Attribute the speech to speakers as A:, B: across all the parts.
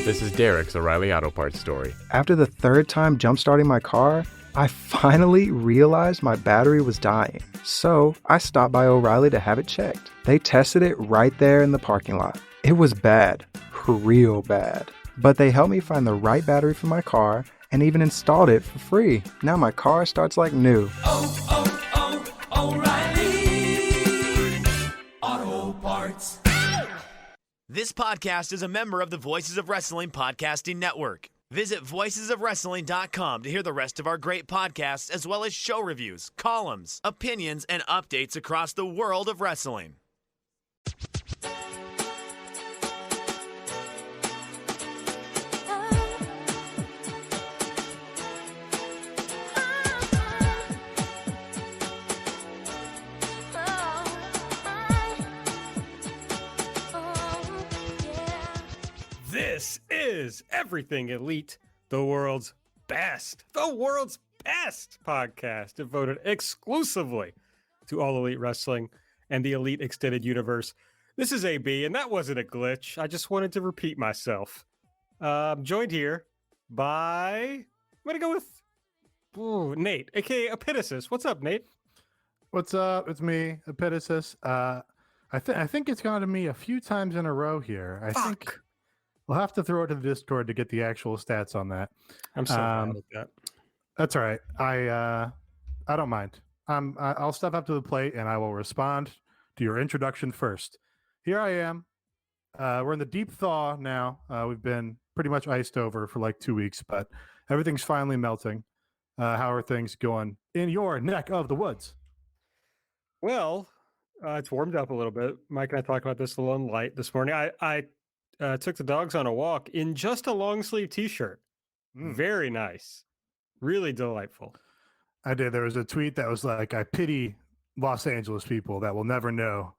A: This is Derek's O'Reilly Auto Parts story.
B: After the third time jump-starting my car, I finally realized my battery was dying. So I stopped by O'Reilly to have it checked. They tested it right there in the parking lot. It was bad, real bad. But they helped me find the right battery for my car and even installed it for free. Now my car starts like new.
C: O'Reilly Auto Parts.
D: This podcast is a member of the Voices of Wrestling Podcasting Network. Visit voicesofwrestling.com to hear the rest of our great podcasts, as well as show reviews, columns, opinions, and updates across the world of wrestling.
E: This is Everything Elite, the world's best podcast devoted exclusively to all elite wrestling and the elite extended universe. This is AB, and that wasn't a glitch. I just wanted to repeat myself. I'm joined here by, I'm going to go with Nate, aka Epitasis. What's up, Nate?
F: What's up? It's me, Epitasis. I think it's gone to me a few times in a row here. I think we'll have to throw it to the Discord to get the actual stats on that.
E: I'm so proud of that.
F: That's all right. I don't mind. I'll step up to the plate and I will respond to your introduction first. Here I am. We're in the deep thaw now. We've been pretty much iced over for like 2 weeks, but everything's finally melting. How are things going in your neck of the woods?
E: Well, it's warmed up a little bit. Mike and I talked about this a little light this morning. I took the dogs on a walk in just a long sleeve t-shirt. Very nice. Really delightful.
F: I did. There was a tweet that was like, I pity Los Angeles people that will never know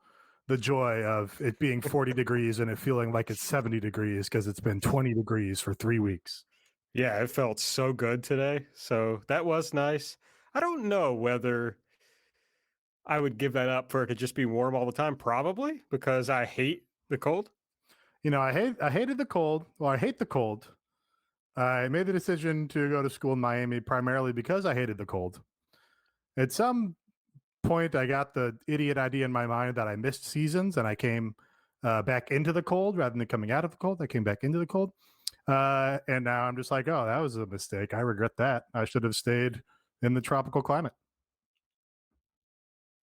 F: the joy of it being 40 degrees and it feeling like it's 70 degrees because it's been 20 degrees for 3 weeks.
E: Yeah, it felt so good today. So that was nice. I don't know whether I would give that up for it to just be warm all the time. Probably, because I hate the cold.
F: You know, I hated the cold. Well, I hate the cold. I made the decision to go to school in Miami primarily because I hated the cold. At some point, I got the idiot idea in my mind that I missed seasons and I came back into the cold rather than coming out of the cold. I came back into the cold. And now I'm just like, oh, that was a mistake. I regret that. I should have stayed in the tropical climate.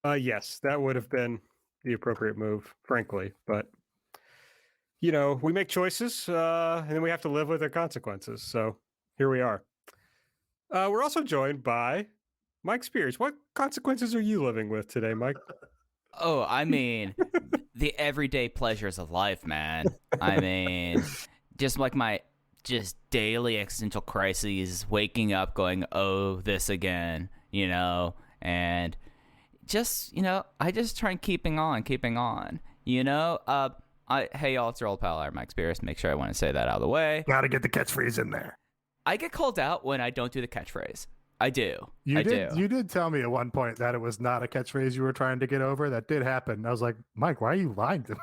E: Yes, that would have been the appropriate move, frankly. But you know, we make choices and then we have to live with their consequences. So here we are. We're also joined by Mike Spears. What consequences are you living with today, Mike?
G: Oh, I mean, the everyday pleasures of life, man. I mean, just like my daily existential crises, waking up going, oh, this again, you know, and just, you know, I just try and keeping on, you know, hey, y'all, it's your old pal, Mike Spears. Make sure I want to say that out of the way.
F: Got to get the catchphrase in there.
G: I get called out when I don't do the catchphrace. I do.
F: You did tell me at one point that it was not a catchphrase you were trying to get over. That did happen. I was like, Mike, why are you lying to me?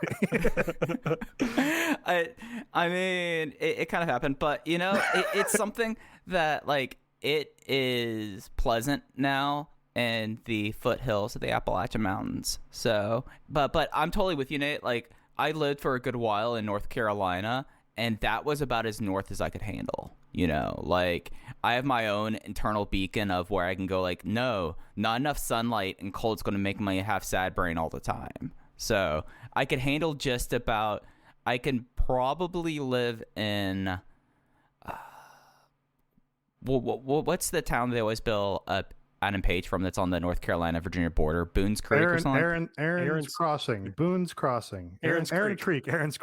G: I mean, it kind of happened, but, you know, it's something that, like, it is pleasant now in the foothills of the Appalachian Mountains. So, but I'm totally with you, Nate. Like, I lived for a good while in North Carolina, and that was about as north as I could handle. You know, like, I have my own internal beacon of where I can go, like, no, not enough sunlight and cold's going to make me have sad brain all the time. So I could handle just about, I can probably live in, what's the town they always bill Adam Page from that's on the North Carolina-Virginia border? Boone's Creek or something?
F: Aaron's Crossing. Boone's Crossing. Aaron's Creek.
G: Aaron's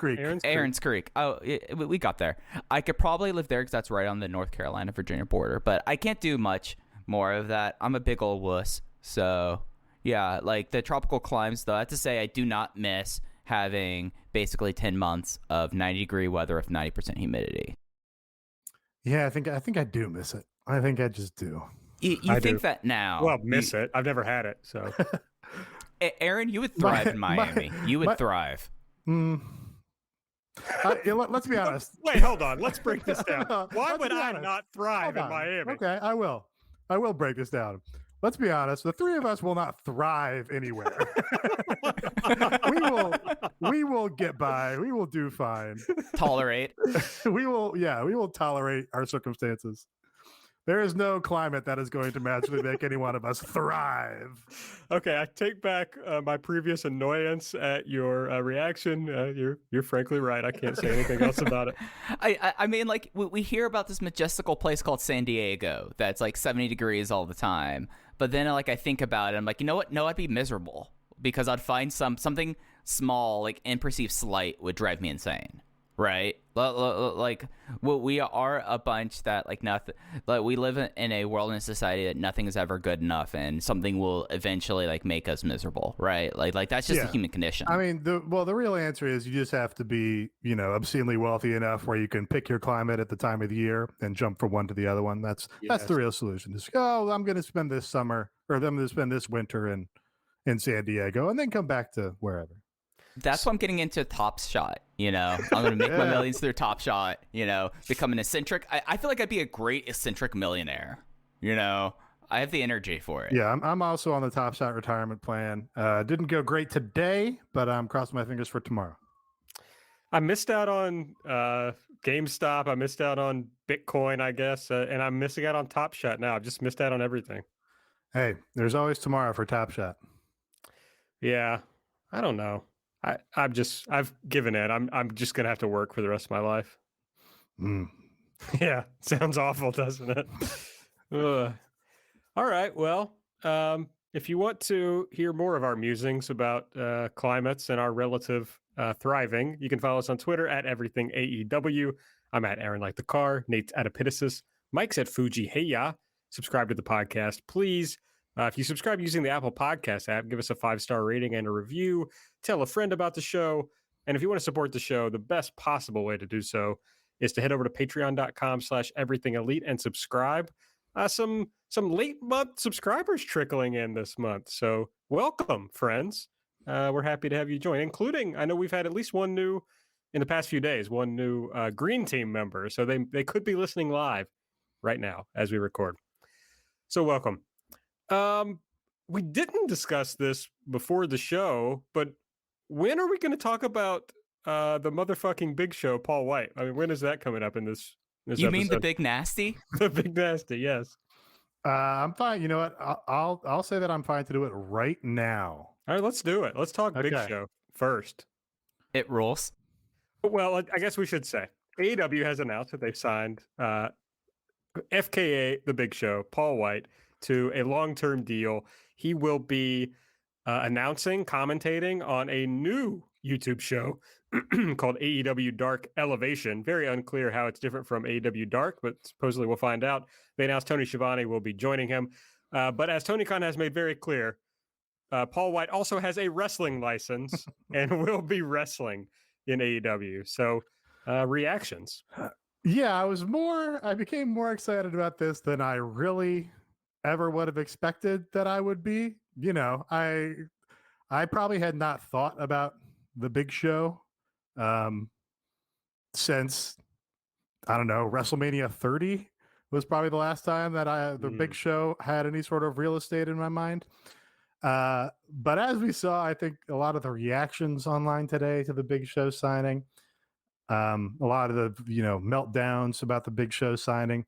G: Creek. Oh, we got there. I could probably live there because that's right on the North Carolina-Virginia border, but I can't do much more of that. I'm a big old wuss. So, yeah, like the tropical climes, though, I have to say I do not miss having basically 10 months of 90-degree weather with 90% humidity.
F: Yeah, I think I do miss it. I think I just do.
G: You think that now?
E: Well, miss it. I've never had it, so.
G: Aaron, you would thrive in Miami. You would thrive.
F: Let's be honest.
E: Wait, hold on. Let's break this down. Why
F: Let's
E: would
F: be
E: I
F: honest.
E: not thrive
F: Hold
E: in
F: on.
E: Miami?
F: Okay, I will. I will break this down. Let's be honest. The three of us will not thrive anywhere. we will get by. We will do fine.
G: Tolerate.
F: We will tolerate our circumstances. There is no climate that is going to magically make any one of us thrive.
E: Okay, I take back my previous annoyance at your reaction. You're frankly right. I can't say anything else about it.
G: I mean, like, we hear about this majestical place called San Diego that's like 70 degrees all the time. But then, like, I think about it, I'm like, you know what? No, I'd be miserable because I'd find something small, like, and perceived slight would drive me insane. Right? Like, we are a bunch that, like, nothing, like, we live in a world and a society that nothing is ever good enough, and something will eventually, like, make us miserable, right? Like that's just the human condition.
F: I mean, the real answer is you just have to be, obscenely wealthy enough where you can pick your climate at the time of the year and jump from one to the other one. That's the real solution. Just, I'm going to spend this summer, or I'm going to spend this winter in San Diego, and then come back to wherever.
G: That's why I'm getting into Top Shot, I'm going to make my millions through Top Shot, become an eccentric. I feel like I'd be a great eccentric millionaire, I have the energy for it.
F: Yeah, I'm also on the Top Shot retirement plan. Didn't go great today, but I'm crossing my fingers for tomorrow.
E: I missed out on GameStop. I missed out on Bitcoin, I guess, and I'm missing out on Top Shot now. I've just missed out on everything.
F: Hey, there's always tomorrow for Top Shot.
E: Yeah, I don't know. I've given in. I'm just gonna have to work for the rest of my life. Yeah, sounds awful, doesn't it? All right. Well, if you want to hear more of our musings about climates and our relative thriving, you can follow us on Twitter at everything AEW. I'm at Aaron Like the Car. Nate's at Epitasis. Mike's at Fuji Heya. Subscribe to the podcast, please. If you subscribe using the Apple Podcast app, give us a 5-star rating and a review. Tell a friend about the show. And if you want to support the show, the best possible way to do so is to head over to patreon.com/everythingelite and subscribe. Some late month subscribers trickling in this month. So welcome, friends. We're happy to have you join, including, I know we've had at least one new, in the past few days, one new Green Team member. So they could be listening live right now as we record. So welcome. We didn't discuss this before the show, but when are we going to talk about the motherfucking Big Show, Paul Wight? I mean, when is that coming up in this
G: You
E: episode?
G: mean the Big Nasty?
E: The Big Nasty, yes.
F: I'm fine. You know what? I'll say that I'm fine to do it right now.
E: All right, let's do it. Let's talk Big
F: Okay.
E: Show first.
G: It rules.
E: Well, I guess we should say AEW has announced that they've signed FKA, the Big Show, Paul Wight, to a long-term deal. He will be announcing, commentating on a new YouTube show called AEW Dark Elevation. Very unclear how it's different from AEW Dark, but supposedly we'll find out. They announced Tony Schiavone will be joining him. But as Tony Khan has made very clear, Paul Wight also has a wrestling license and will be wrestling in AEW. So reactions.
F: Yeah, I became more excited about this than I really ever would have expected that I would be. I probably had not thought about the Big Show since, I don't know, WrestleMania 30 was probably the last time that the Big Show had any sort of real estate in my mind. But as we saw, I think a lot of the reactions online today to the Big Show signing, a lot of the meltdowns about the Big Show signing,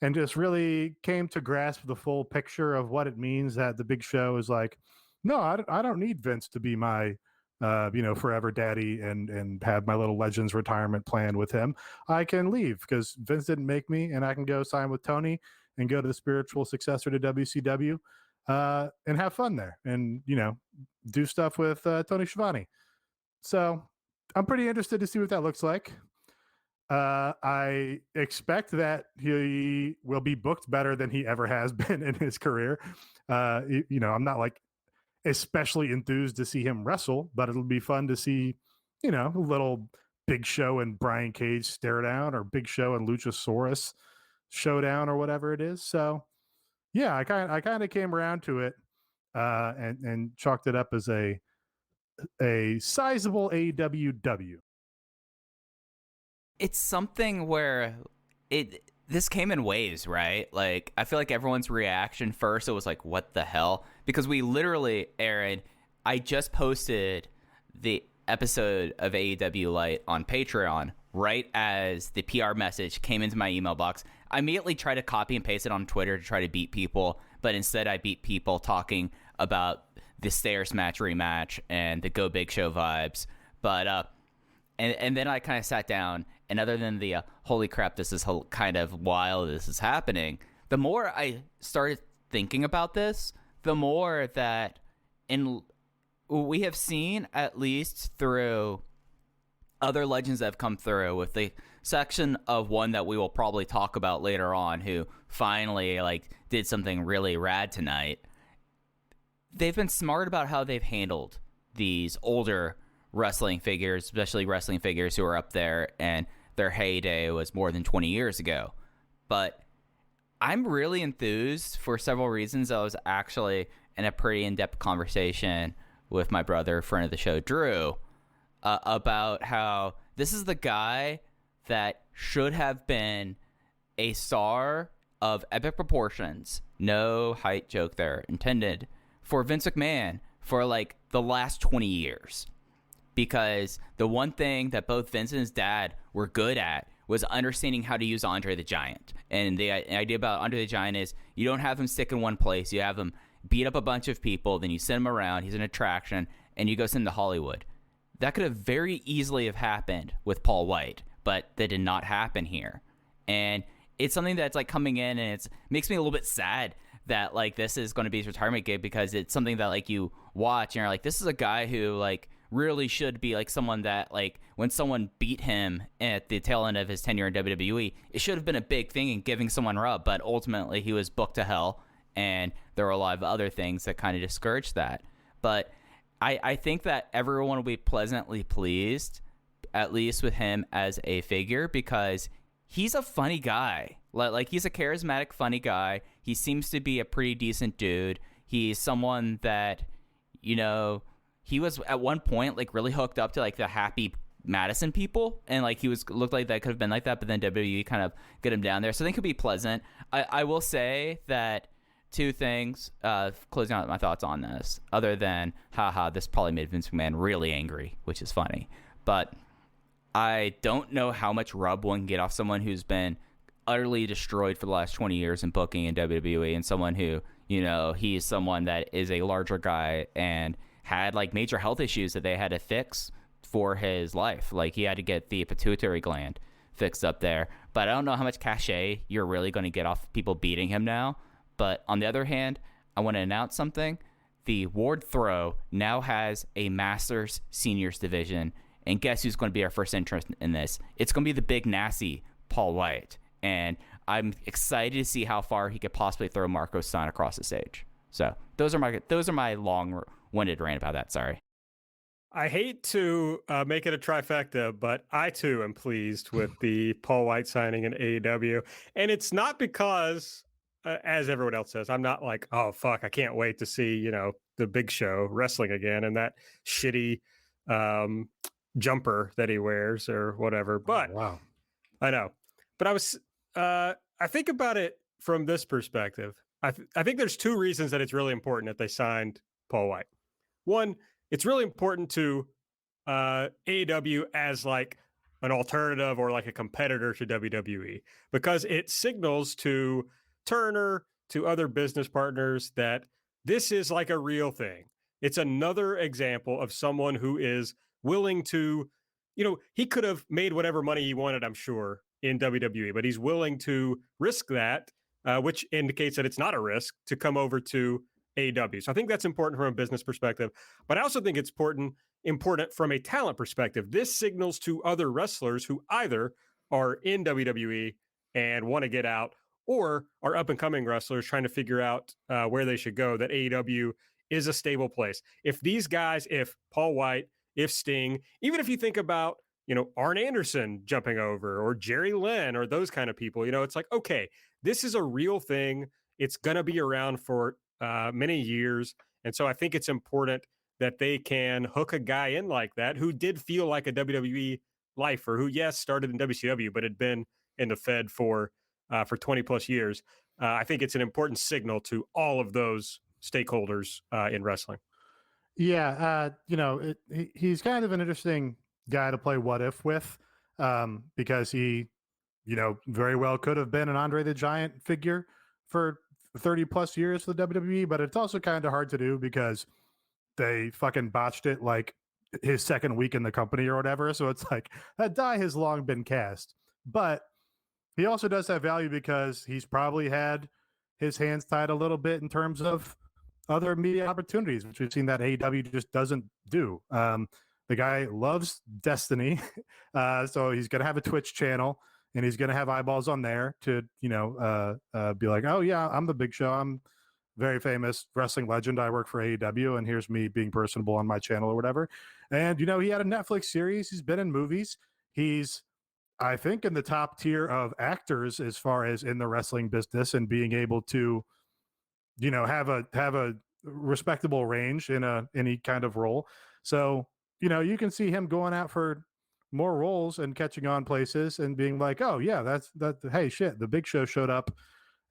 F: and just really came to grasp the full picture of what it means that the Big Show is like, no, I don't need Vince to be my forever daddy and have my little Legends retirement plan with him. I can leave because Vince didn't make me, and I can go sign with Tony and go to the spiritual successor to WCW and have fun there and do stuff with Tony Schiavone. So I'm pretty interested to see what that looks like. I expect that he will be booked better than he ever has been in his career. I'm not like especially enthused to see him wrestle, but it'll be fun to see, a little Big Show and Brian Cage stare down, or Big Show and Luchasaurus showdown, or whatever it is. So yeah, I kind of came around to it and chalked it up as a sizable AEW W.
G: it's something where this came in waves, right? Like, I feel like everyone's reaction first, it was like, what the hell? Because we literally, Aaron, I just posted the episode of AEW Light on Patreon right as the PR message came into my email box. I immediately tried to copy and paste it on Twitter to try to beat people, but instead I beat people talking about the Stairs match rematch and the Go Big Show vibes. But and then I kind of sat down, and other than the holy crap, this is kind of wild, this is happening, the more I started thinking about this, the more that we have seen, at least through other legends that have come through, with the section of one that we will probably talk about later on, who finally did something really rad tonight. They've been smart about how they've handled these older wrestling figures, especially wrestling figures who are up there and their heyday was more than 20 years ago. But I'm really enthused for several reasons. I was actually in a pretty in-depth conversation with my brother, friend of the show, Drew, about how this is the guy that should have been a star of epic proportions, no height joke there intended, for Vince McMahon for the last 20 years. Because the one thing that both Vince and his dad were good at was understanding how to use Andre the Giant. And the idea about Andre the Giant is you don't have him stick in one place. You have him beat up a bunch of people, then you send him around, he's an attraction, and you go send him to Hollywood. That could have very easily have happened with Paul Wight, but that did not happen here. And it's something that's coming in, and it makes me a little bit sad that this is going to be his retirement gig, because it's something that you watch and you're this is a guy who really should be someone that when someone beat him at the tail end of his tenure in WWE, it should have been a big thing in giving someone rub, but ultimately he was booked to hell, and there were a lot of other things that kind of discouraged that. But I think that everyone will be pleasantly pleased, at least with him as a figure, because he's a funny guy. He's a charismatic, funny guy. He seems to be a pretty decent dude. He's someone that, he was at one point really hooked up to the Happy Madison people, and he looked like that could have been like that, but then WWE kind of get him down there, so I think it could be pleasant. I will say that two things, closing out my thoughts on this, other than this probably made Vince McMahon really angry, which is funny, but I don't know how much rub one can get off someone who's been utterly destroyed for the last 20 years in booking in WWE, and someone who, he's someone that is a larger guy and had major health issues that they had to fix for his life. He had to get the pituitary gland fixed up there. But I don't know how much cachet you're really going to get off people beating him now. But on the other hand, I want to announce something. The Ward Throw now has a Masters Seniors division. And guess who's going to be our first entrant in this? It's going to be the big nasty Paul Wight. And I'm excited to see how far he could possibly throw Marco Stunt across the stage. So those are my long-winded rant about that. Sorry.
E: I hate to make it a trifecta, but I too am pleased with the Paul Wight signing in AEW. And it's not because, as everyone else says, I'm not oh, fuck, I can't wait to see, the Big Show wrestling again and that shitty jumper that he wears or whatever. But
F: Wow.
E: I know. But I think about it from this perspective. I think there's two reasons that it's really important that they signed Paul Wight. One, it's really important to AEW as an alternative or a competitor to WWE, because it signals to Turner, to other business partners, that this is a real thing. It's another example of someone who is willing to, he could have made whatever money he wanted, I'm sure, in WWE, but he's willing to risk that, which indicates that it's not a risk to come over to AEW. So I think that's important from a business perspective, but I also think it's important from a talent perspective. This signals to other wrestlers who either are in WWE and want to get out, or are up and coming wrestlers trying to figure out where they should go, that AEW is a stable place. If these guys, if Paul Wight, if Sting, even if you think about, Arn Anderson jumping over, or Jerry Lynn, or those kind of people, it's okay, this is a real thing. It's going to be around for many years. And so I think it's important that they can hook a guy in like that, who did feel like a WWE lifer who, yes, started in WCW, but had been in the Fed for 20 plus years. I think it's an important signal to all of those stakeholders in wrestling.
F: Yeah, he's kind of an interesting guy to play what if with, because he, very well could have been an Andre the Giant figure for 30 plus years for the WWE, but it's also kind of hard to do because they fucking botched it like his second week in the company or whatever. So it's like that die has long been cast, but he also does have value because he's probably had his hands tied a little bit in terms of other media opportunities, which we've seen that AEW just doesn't do. The guy loves Destiny, so he's going to have a Twitch channel, and he's going to have eyeballs on there to, be like, oh yeah, I'm the Big Show. I'm very famous wrestling legend. I work for AEW, and here's me being personable on my channel or whatever. And, he had a Netflix series. He's been in movies. He's, I think, in the top tier of actors as far as in the wrestling business and being able to, have a respectable range in any kind of role. So, you can see him going out for more roles and catching on places and being like, oh yeah, hey, shit, the Big Show showed up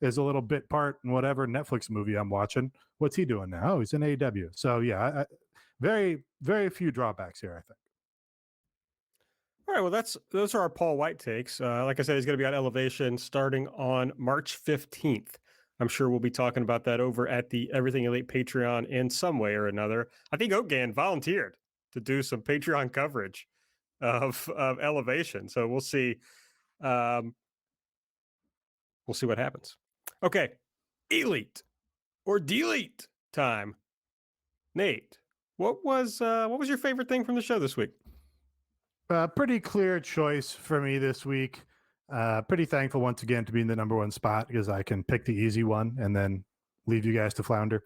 F: as a little bit part in whatever Netflix movie I'm watching. What's he doing now? Oh, he's in AEW. So yeah, very, very few drawbacks here, I think.
E: All right, well, those are our Paul Wight takes. Like I said, he's going to be on Elevation starting on March 15th. I'm sure we'll be talking about that over at the Everything Elite Patreon in some way or another. I think Ogan volunteered to do some Patreon coverage of Elevation, so we'll see. We'll see what happens. Okay, Elite or Delete time. Nate, what was your favorite thing from the show this week?
F: Pretty clear choice for me this week. Pretty thankful once again to be in the number one spot because I can pick the easy one and then leave you guys to flounder.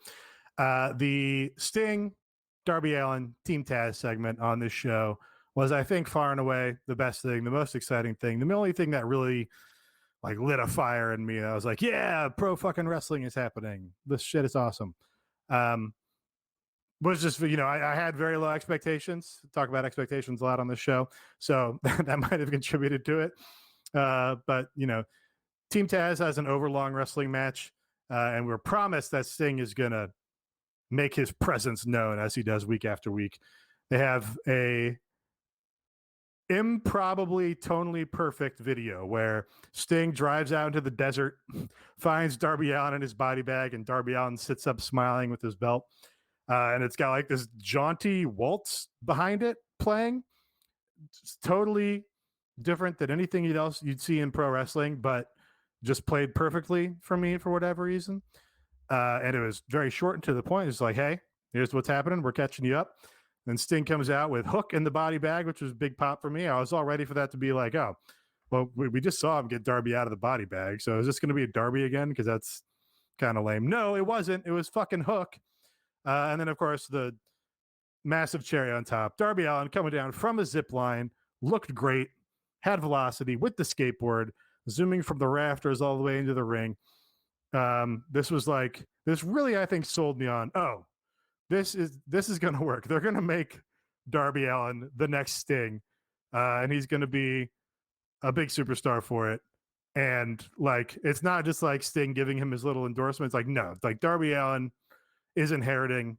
F: The Sting, Darby Allin, Team Taz segment on this show was, I think, far and away the best thing, the most exciting thing, the only thing that really like lit a fire in me. I was like, yeah, pro fucking wrestling is happening. This shit is awesome. Was just, I had very low expectations. Talk about expectations a lot on this show. So that might have contributed to it. But, Team Taz has an overlong wrestling match, and we're promised that Sting is going to make his presence known as he does week after week. They have a improbably tonally perfect video where Sting drives out into the desert, finds Darby Allin in his body bag, and Darby Allin sits up smiling with his belt. And it's got like this jaunty waltz behind it playing. It's totally different than anything else you'd see in pro wrestling, but just played perfectly for me for whatever reason. And it was very short and to the point. It's like, hey, here's what's happening. We're catching you up. Then Sting comes out with Hook in the body bag, which was a big pop for me. I was all ready for that to be like, oh, well, we just saw him get Darby out of the body bag. So is this going to be a Darby again? Because that's kind of lame. No, it wasn't. It was fucking Hook. And then, of course, the massive cherry on top. Darby Allin coming down from a zip line, looked great, had velocity with the skateboard, zooming from the rafters all the way into the ring. This really, I think, sold me on, oh, this is going to work. They're going to make Darby Allin the next Sting, and he's going to be a big superstar for it. And, like, it's not just like Sting giving him his little endorsements. Like, no, like Darby Allin is inheriting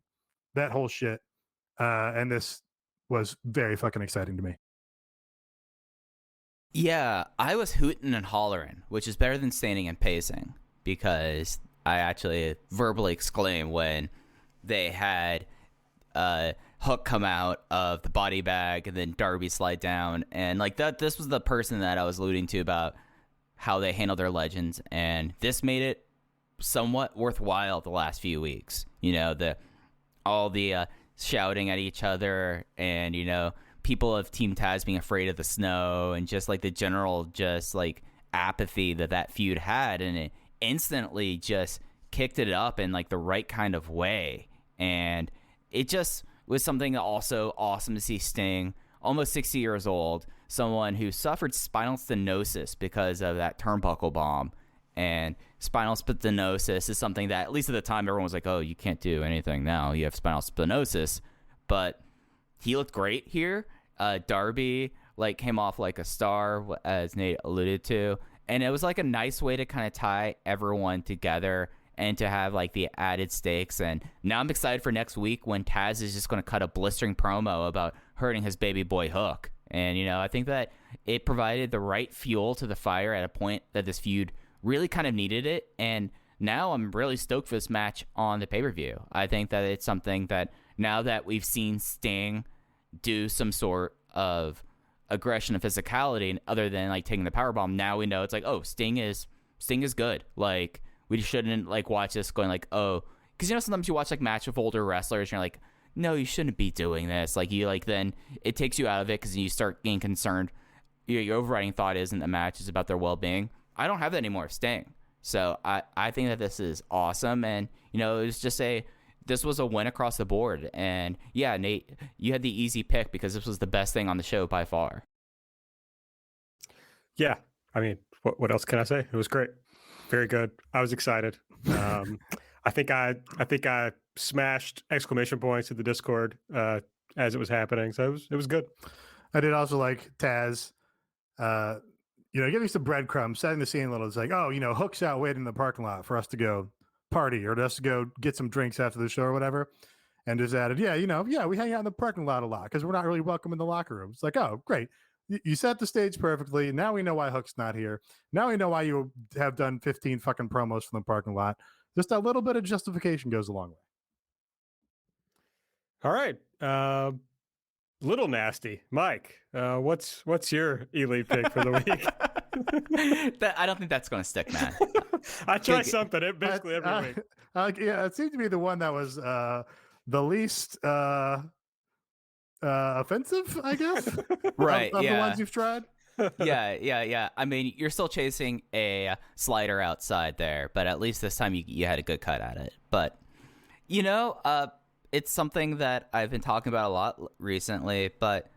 F: that whole shit. And this was very fucking exciting to me.
G: Yeah, I was hooting and hollering, which is better than standing and pacing, because I actually verbally exclaimed when they had Hook come out of the body bag and then Darby slide down. And like that, this was the person that I was alluding to about how they handle their legends. And this made it somewhat worthwhile the last few weeks. All the shouting at each other and, people of Team Taz being afraid of the snow and just like the general just like apathy that feud had. And it instantly just kicked it up in like the right kind of way. And it just was something also awesome to see Sting, almost 60 years old, someone who suffered spinal stenosis because of that turnbuckle bomb. And spinal stenosis is something that, at least at the time, everyone was like, oh, you can't do anything now. You have spinal stenosis. But he looked great here. Darby like came off like a star, as Nate alluded to, and it was like a nice way to kind of tie everyone together and to have like the added stakes. And now I'm excited for next week when Taz is just going to cut a blistering promo about hurting his baby boy Hook. And, I think that it provided the right fuel to the fire at a point that this feud really kind of needed it. And now I'm really stoked for this match on the pay-per-view. I think that it's something that now that we've seen Sting do some sort of aggression and physicality, and other than like taking the powerbomb, now we know it's like, oh, Sting is good. Like, we shouldn't like watch this going like, oh, because sometimes you watch like match with older wrestlers and you're like, no, you shouldn't be doing this. Like, you like, then it takes you out of it because you start getting concerned. Your overriding thought isn't the match, is about their well-being. I don't have that anymore, Sting. So I think that this is awesome. And, it was just this was a win across the board. And yeah, Nate, you had the easy pick because this was the best thing on the show by far.
E: Yeah. I mean, what else can I say? It was great. Very good. I was excited. I think I smashed exclamation points at the Discord as it was happening. So it was good.
F: I did also like Taz, giving some breadcrumbs, setting the scene a little. It's like, oh, Hook's out waiting in the parking lot for us to go party or us to go get some drinks after the show or whatever. And just added, we hang out in the parking lot a lot because we're not really welcome in the locker room. It's like, oh, great. You set the stage perfectly. Now we know why Hook's not here. Now we know why you have done 15 fucking promos from the parking lot. Just a little bit of justification goes a long way.
E: All right. Little nasty. Mike, what's your elite pick for the week?
G: I don't think that's going to stick, man.
E: I try something basically every week.
F: Yeah, it seemed to be the one that was the least offensive, I guess.
G: Right.
F: Of
G: yeah.
F: the ones you've tried.
G: Yeah. I mean, you're still chasing a slider outside there, but at least this time you had a good cut at it. But, it's something that I've been talking about a lot recently, but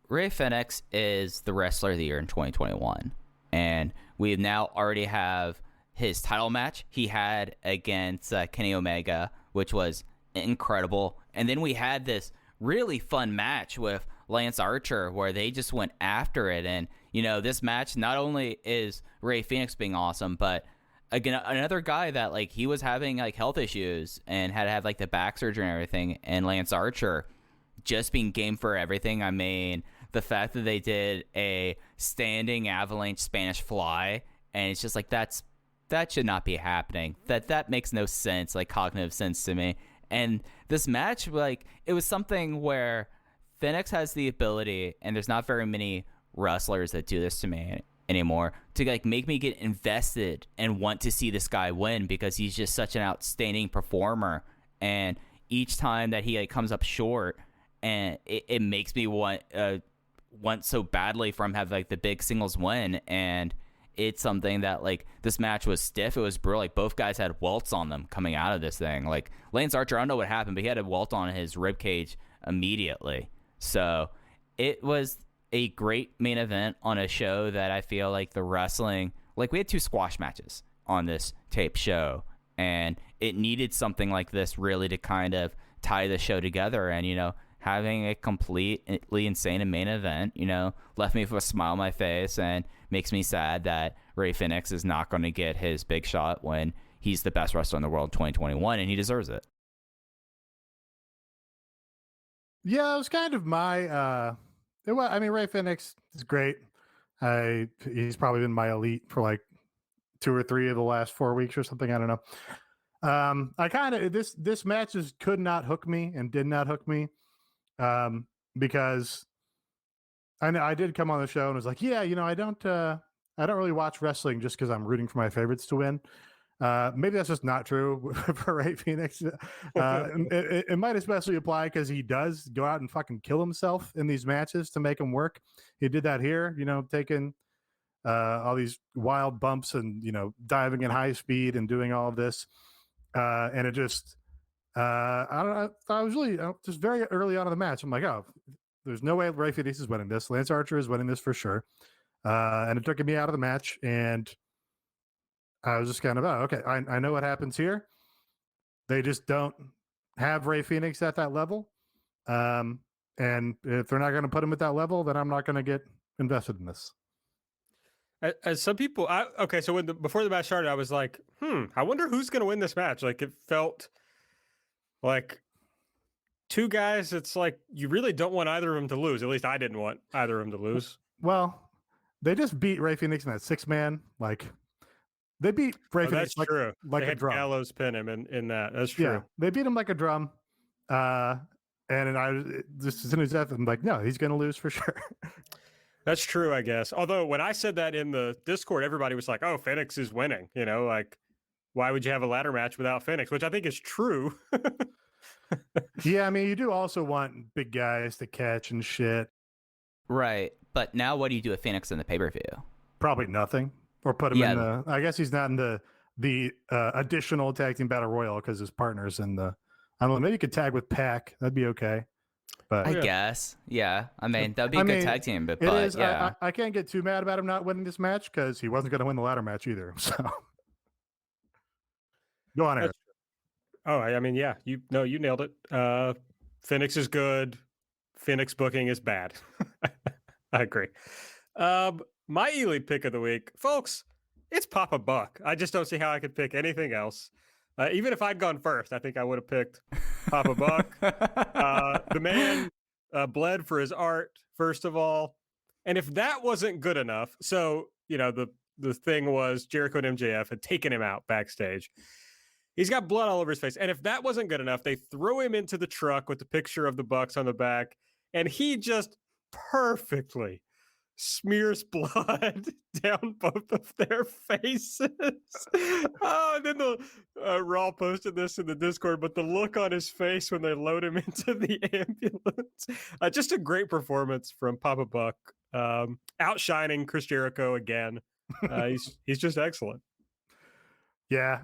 G: Rey Fenix is the wrestler of the year in 2021. And we now already have his title match he had against Kenny Omega, which was incredible. And then we had this really fun match with Lance Archer where they just went after it. And, this match, not only is Rey Fenix being awesome, but again, another guy that like he was having like health issues and had to have like the back surgery and everything, and Lance Archer just being game for everything. I mean, the fact that they did a standing avalanche Spanish fly, and it's just like that should not be happening. That makes no sense, like cognitive sense to me. And this match, like, it was something where Fenix has the ability, and there's not very many wrestlers that do this to me anymore, to like make me get invested and want to see this guy win because he's just such an outstanding performer. And each time that he like comes up short, and it makes me want so badly for him to have like the big singles win. And it's something that like this match was stiff. It was brutal. Like both guys had welts on them coming out of this thing. Like Lance Archer, I don't know what happened, but he had a welt on his rib cage immediately. So it was a great main event on a show that I feel like the wrestling, like we had 2 squash matches on this tape show, and it needed something like this really to kind of tie the show together. And, having a completely insane main event, left me with a smile on my face and makes me sad that Rey Fenix is not going to get his big shot when he's the best wrestler in the world in 2021, and he deserves it.
F: Yeah, it was kind of my Rey Fenix is great. He's probably been my elite for like 2 or 3 of the last 4 weeks or something. I don't know. I kind of this match could not hook me and did not hook me because I did come on the show and was like, I don't really watch wrestling just because I'm rooting for my favorites to win. Maybe that's just not true for Rey Fenix. It might especially apply because he does go out and fucking kill himself in these matches to make them work. He did that here, taking all these wild bumps and, diving at high speed and doing all of this. And it just, I don't know. I was really just very early on in the match. I'm like, oh, there's no way Rey Fenix is winning this. Lance Archer is winning this for sure. And it took me out of the match, and I was just kind of, okay, I know what happens here. They just don't have Rey Fenix at that level. And if they're not going to put him at that level, then I'm not going to get invested in this.
E: As some people, so before the match started, I was like, I wonder who's going to win this match. Like, it felt like two guys. It's like you really don't want either of them to lose. At least I didn't want either of them to lose.
F: Well, they just beat Ray Phoenix in that 6-man. Like, they beat Ray Phoenix
E: that's true.
F: Like
E: they
F: a
E: had
F: drum.
E: Gallows pin him in that. That's true.
F: Yeah, they beat him like a drum. And I just as soon as that, I'm like, no, he's going to lose for sure.
E: That's true, I guess. Although when I said that in the Discord, everybody was like, "Oh, Phoenix is winning." You know, like, why would you have a ladder match without Phoenix? Which I think is true.
F: Yeah, I mean, you do also want big guys to catch and shit.
G: Right. But now what do you do with Phoenix in the pay-per-view?
F: Probably nothing. Or put him in the. I guess he's not in the additional tag team battle royal because his partner's in the. I don't know. Maybe you could tag with Pac. That'd be okay. But
G: I guess. Yeah. I mean, that'd be a good tag team, but yeah.
F: I can't get too mad about him not winning this match because he wasn't going to win the ladder match either. So go on, Eric.
E: Oh, I mean, yeah, you nailed it. Phoenix is good. Phoenix booking is bad. I agree. My Elite pick of the week, folks, it's Papa Buck. I just don't see how I could pick anything else. Even if I'd gone first, I think I would have picked Papa Buck. The man bled for his art, first of all. And if that wasn't good enough, so, the thing was Jericho and MJF had taken him out backstage. He's got blood all over his face. And if that wasn't good enough, they throw him into the truck with the picture of the Bucks on the back. And he just perfectly smears blood down both of their faces. Oh, and then the Raw posted this in the Discord, but the look on his face when they load him into the ambulance. Just a great performance from Papa Buck. Outshining Chris Jericho again. He's just excellent.
F: Yeah.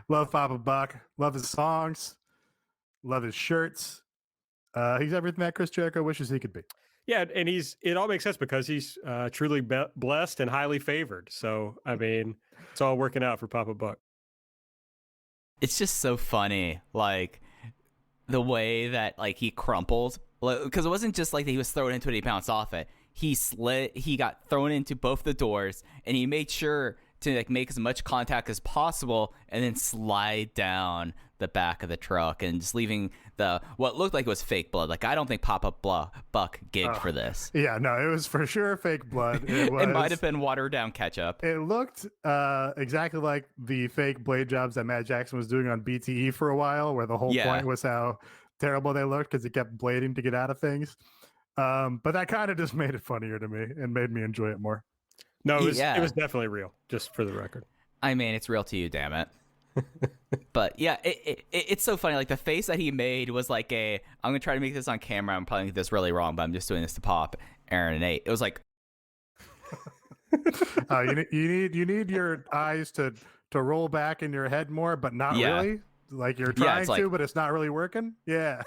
F: Love Papa Buck. Love his songs. Love his shirts. He's everything that Chris Jericho wishes he could be.
E: Yeah, and it all makes sense because he's truly blessed and highly favored. So, I mean, it's all working out for Papa Buck.
G: It's just so funny, like, the way that, like, he crumpled. Because it wasn't just like that he was thrown into it, he bounced off it. He got thrown into both the doors, and he made sure to, like, make as much contact as possible and then slide down the back of the truck and just leaving what looked like it was fake blood. Like, I don't think Papa Buck gigged for this.
F: Yeah, no, it was for sure fake blood.
G: It might have been watered down ketchup.
F: It looked exactly like the fake blade jobs that Matt Jackson was doing on BTE for a while, where the whole point was how terrible they looked because he kept blading to get out of things. But that kind of just made it funnier to me and made me enjoy it more.
E: No, it was definitely real, just for the record.
G: I mean, it's real to you, damn it. But yeah, it's so funny. Like, the face that he made was like I'm gonna try to make this on camera. I'm probably gonna get this really wrong, but I'm just doing this to pop Aaron and Nate. It was like,
F: you need your eyes to roll back in your head more, but not really. Like, you're trying to, but it's not really working. Yeah.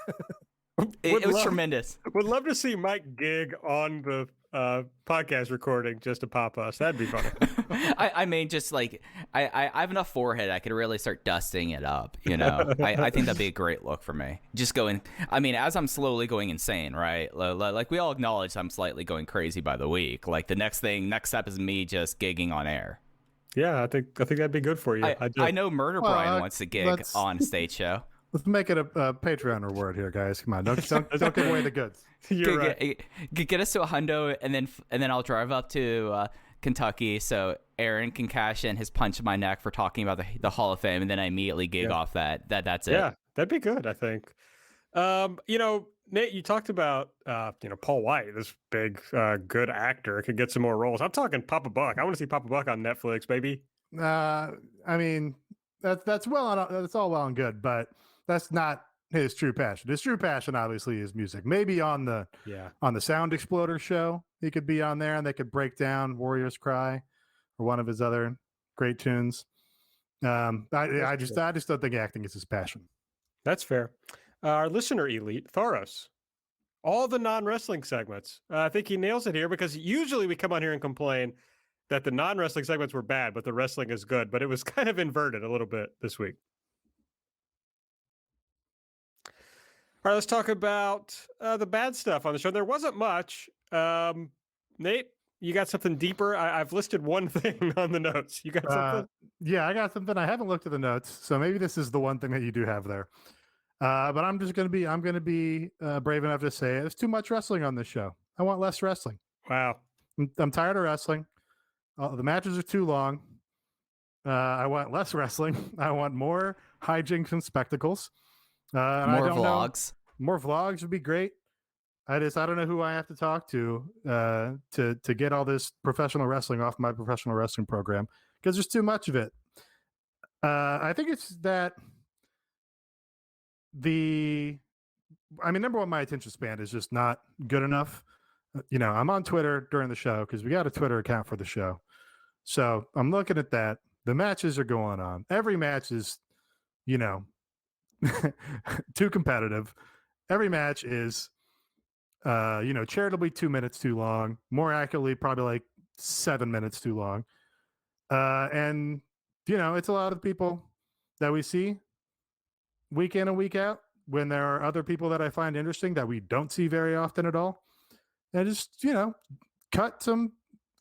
G: It was tremendous.
E: Would love to see Mike gig on the podcast recording just to pop us. That'd be funny.
G: I mean, just like I have enough forehead, I could really start dusting it up. I think that'd be a great look for me. Just going. I mean, as I'm slowly going insane, right? Like, we all acknowledge I'm slightly going crazy by the week. Like, the next step is me just gigging on air.
E: Yeah, I think that'd be good for you.
G: I know Murder Brian wants to gig on a stage show.
F: Let's make it a Patreon reward here, guys. Come on, don't give away the goods.
E: You're right.
G: Get us to a hundo, and then I'll drive up to Kentucky so Aaron can cash in his punch in my neck for talking about the Hall of Fame, and then I immediately gig off that. That's it.
E: Yeah, that'd be good, I think. Nate, you talked about Paul Wight, this big good actor, could get some more roles. I'm talking Papa Buck. I want to see Papa Buck on Netflix, baby.
F: I mean, that's all well and good, but that's not his true passion. His true passion, obviously, is music. Maybe on the Sound Exploder show, he could be on there, and they could break down "Warriors Cry" or one of his other great tunes. I just don't think acting is his passion.
E: That's fair. Our listener elite, Thoros, all the non-wrestling segments. I think he nails it here, because usually we come on here and complain that the non-wrestling segments were bad, but the wrestling is good. But it was kind of inverted a little bit this week. All right, let's talk about the bad stuff on the show. There wasn't much. Nate, you got something deeper? I've listed one thing on the notes. You got something?
F: Yeah, I got something. I haven't looked at the notes, so maybe this is the one thing that you do have there. But I'm going to be brave enough to say there's too much wrestling on this show. I want less wrestling.
E: Wow.
F: I'm tired of wrestling. The matches are too long. I want less wrestling. I want more hijinks and spectacles.
G: More vlogs.
F: More vlogs would be great. I don't know who I have to talk to get all this professional wrestling off my professional wrestling program, because there's too much of it. I think it's that number one, my attention span is just not good enough. I'm on Twitter during the show because we got a Twitter account for the show. So I'm looking at that. The matches are going on. Every match is, too competitive. Every match is, charitably 2 minutes too long. More accurately, probably like 7 minutes too long. And, it's a lot of people that we see week in and week out, when there are other people that I find interesting that we don't see very often at all. And just, cut some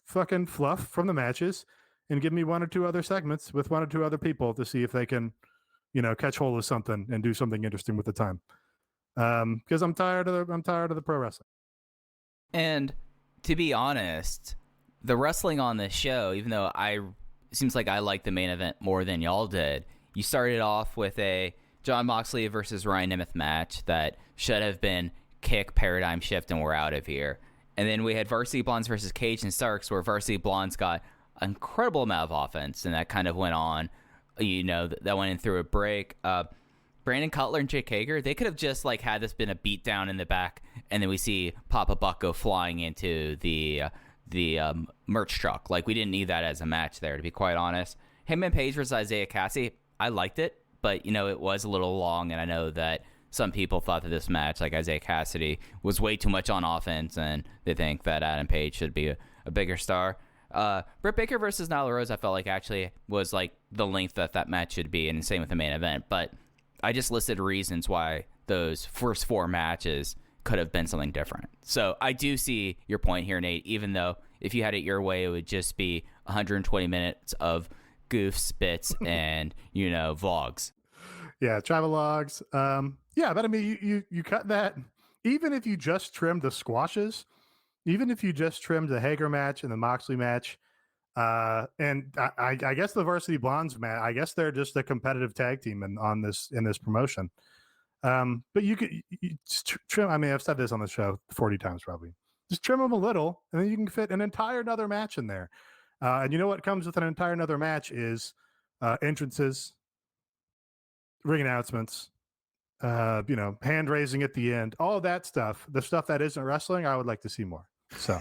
F: fucking fluff from the matches and give me one or two other segments with one or two other people to see if they can, catch hold of something and do something interesting with the time. Because I'm tired of the pro wrestling.
G: And to be honest, the wrestling on this show, even though it seems like I like the main event more than y'all did, you started off with a Jon Moxley versus Ryan Nemeth match that should have been kick, paradigm shift, and we're out of here. And then we had Varsity Blondes versus Cage and Starks, where Varsity Blondes got an incredible amount of offense, and that kind of went on. That went in through a break. Brandon Cutler and Jake Hager, they could have just had this been a beatdown in the back, and then we see Papa Buck go flying into the merch truck. We didn't need that as a match there, to be quite honest. Hangman Page versus Isaiah Cassidy, I liked it, but it was a little long, and I know that some people thought that this match, like Isaiah Cassidy, was way too much on offense, and they think that Adam Page should be a bigger star. Britt Baker versus Nyla Rose, I felt like actually was the length that match should be, and same with the main event. But I just listed reasons why those first four matches could have been something different. So I do see your point here, Nate, even though if you had it your way, it would just be 120 minutes of goofs, bits, and, vlogs.
F: Yeah, travel logs. Yeah, but I mean, you cut that. Even if you just trimmed the squashes, even if you just trimmed the Hager match and the Moxley match, and I guess the Varsity Blondes match, I guess they're just a competitive tag team in this promotion. But you could trim. I mean, I've said this on the show 40 times probably. Just trim them a little, and then you can fit an entire another match in there. And you know what comes with an entire another match is entrances, ring announcements, hand raising at the end, all of that stuff. The stuff that isn't wrestling, I would like to see more. So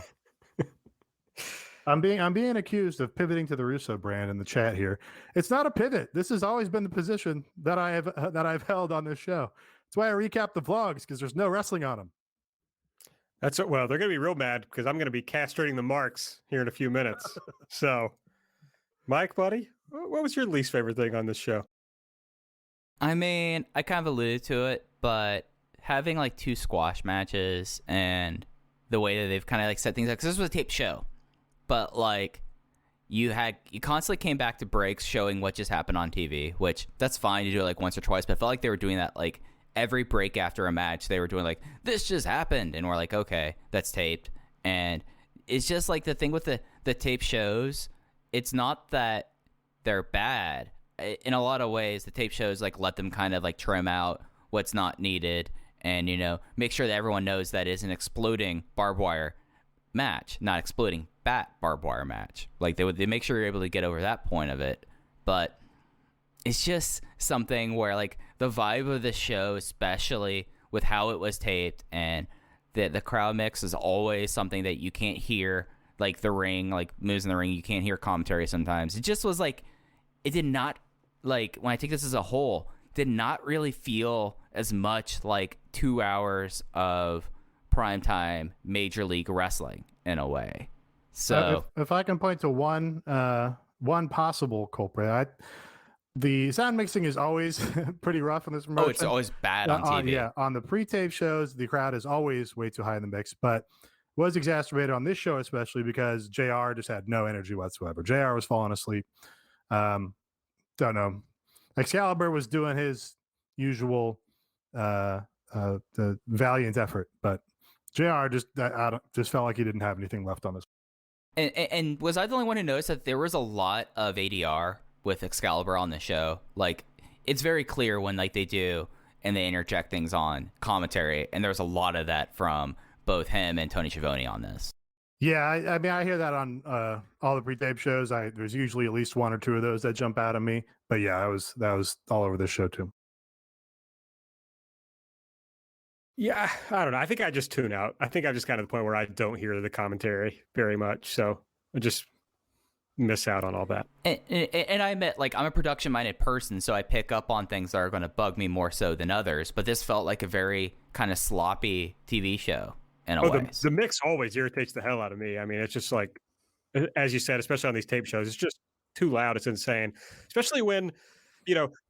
F: I'm being accused of pivoting to the Russo brand in the chat here. It's not a pivot. This has always been the position that I've held on this show. That's why I recap the vlogs, because there's no wrestling on them.
E: Well, they're going to be real mad because I'm going to be castrating the marks here in a few minutes. So, Mike, buddy, what was your least favorite thing on this show?
G: I mean, I kind of alluded to it, but having two squash matches and the way that they've kind of set things up, because this was a taped show, but you constantly came back to breaks showing what just happened on TV, which that's fine to do it once or twice, but I felt like they were doing that every break after a match. They were doing this just happened, and we're okay, that's taped. And it's just the thing with the tape shows, it's not that they're bad. In a lot of ways, the tape shows let them kind of trim out what's not needed, and make sure that everyone knows that is an exploding barbed wire match, not exploding bat barbed wire match. They make sure you're able to get over that point of it. But it's just something where the vibe of the show, especially with how it was taped, and the crowd mix is always something that you can't hear, the ring, moves in the ring, you can't hear commentary sometimes. It just was it did not, when I take this as a whole, did not really feel as much 2 hours of primetime Major League Wrestling in a way. So
F: if I can point to one possible culprit, The sound mixing is always pretty rough on this promotion.
G: Oh, it's always bad on TV.
F: Yeah, on the pre-tape shows, the crowd is always way too high in the mix, but was exacerbated on this show, especially because JR just had no energy whatsoever. JR was falling asleep. Don't know. Excalibur was doing his usual the valiant effort, but JR just felt like he didn't have anything left on this.
G: And was I the only one who noticed that there was a lot of ADR with Excalibur on the show? Like, it's very clear when like they do and they interject things on commentary, and there's a lot of that from both him and Tony Schiavone on this.
F: Yeah, I mean, I hear that on all the pre-tape shows. There's usually at least one or two of those that jump out at me. But yeah, that was all over this show too.
E: Yeah, I don't know. I think I just tune out. I think I've just gotten to the point where I don't hear the commentary very much. So I just miss out on all that.
G: And I admit, like, I'm a production-minded person, so I pick up on things that are going to bug me more so than others. But this felt like a very kind of sloppy TV show in a way.
E: The mix always irritates the hell out of me. I mean, it's just like, as you said, especially on these tape shows, it's just too loud. It's insane. Especially when,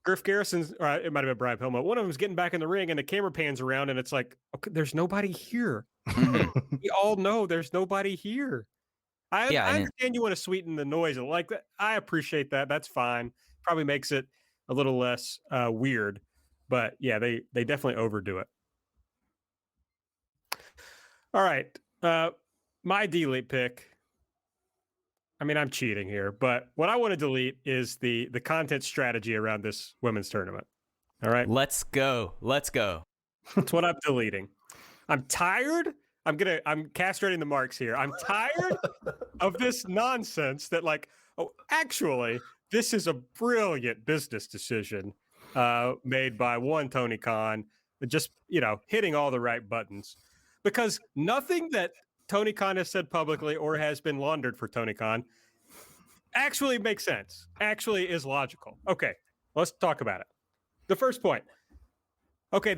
E: Griff Garrison's, or it might have been Brian Pillman, one of them's getting back in the ring and the camera pans around and it's like, okay, there's nobody here. We all know there's nobody here. I understand you want to sweeten the noise. Like that. I appreciate that. That's fine. Probably makes it a little less weird. But yeah, they definitely overdo it. All right. My delete pick. I mean, I'm cheating here, but what I want to delete is the content strategy around this women's tournament. All right.
G: Let's go.
E: That's what I'm deleting. I'm tired. I'm castrating the marks here. I'm tired of this nonsense that actually, this is a brilliant business decision made by one Tony Khan, just, hitting all the right buttons. Because nothing that Tony Khan has said publicly or has been laundered for Tony Khan actually makes sense, actually is logical. Okay, let's talk about it. The first point. Okay,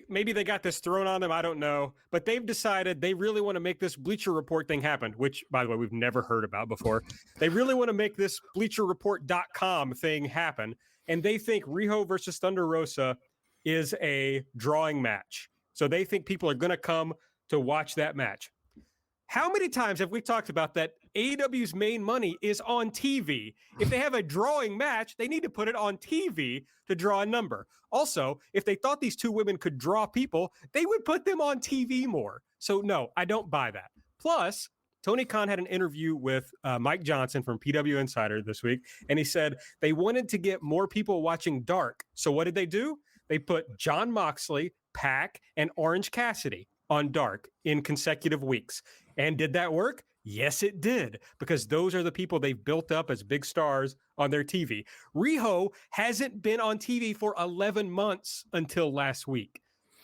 E: maybe they got this thrown on them, I don't know, but they've decided they really want to make this Bleacher Report thing happen, which, by the way, we've never heard about before. They really want to make this BleacherReport.com thing happen, and they think Riho versus Thunder Rosa is a drawing match. So they think people are going to come to watch that match. How many times have we talked about that AEW's main money is on TV? If they have a drawing match, they need to put it on TV to draw a number. Also, if they thought these two women could draw people, they would put them on TV more. So no, I don't buy that. Plus, Tony Khan had an interview with Mike Johnson from PW Insider this week, and he said they wanted to get more people watching Dark. So what did they do? They put Jon Moxley, Pac, and Orange Cassidy on Dark in consecutive weeks. And did that work? Yes, it did, because those are the people they've built up as big stars on their TV. Riho hasn't been on TV for 11 months until last week.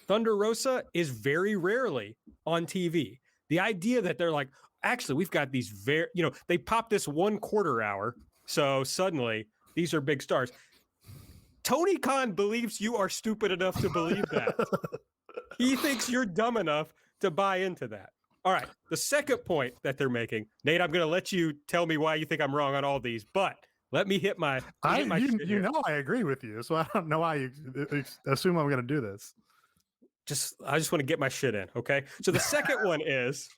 E: Thunder Rosa is very rarely on TV. The idea that they're like, actually, we've got these they pop this 1/4 hour, so suddenly these are big stars. Tony Khan believes you are stupid enough to believe that. He thinks you're dumb enough to buy into that. All right. The second point that they're making, Nate, I'm going to let you tell me why you think I'm wrong on all these, but let me hit my.
F: I agree with you, so I don't know why you assume I'm going to do this.
E: I just want to get my shit in. Okay. So the second one is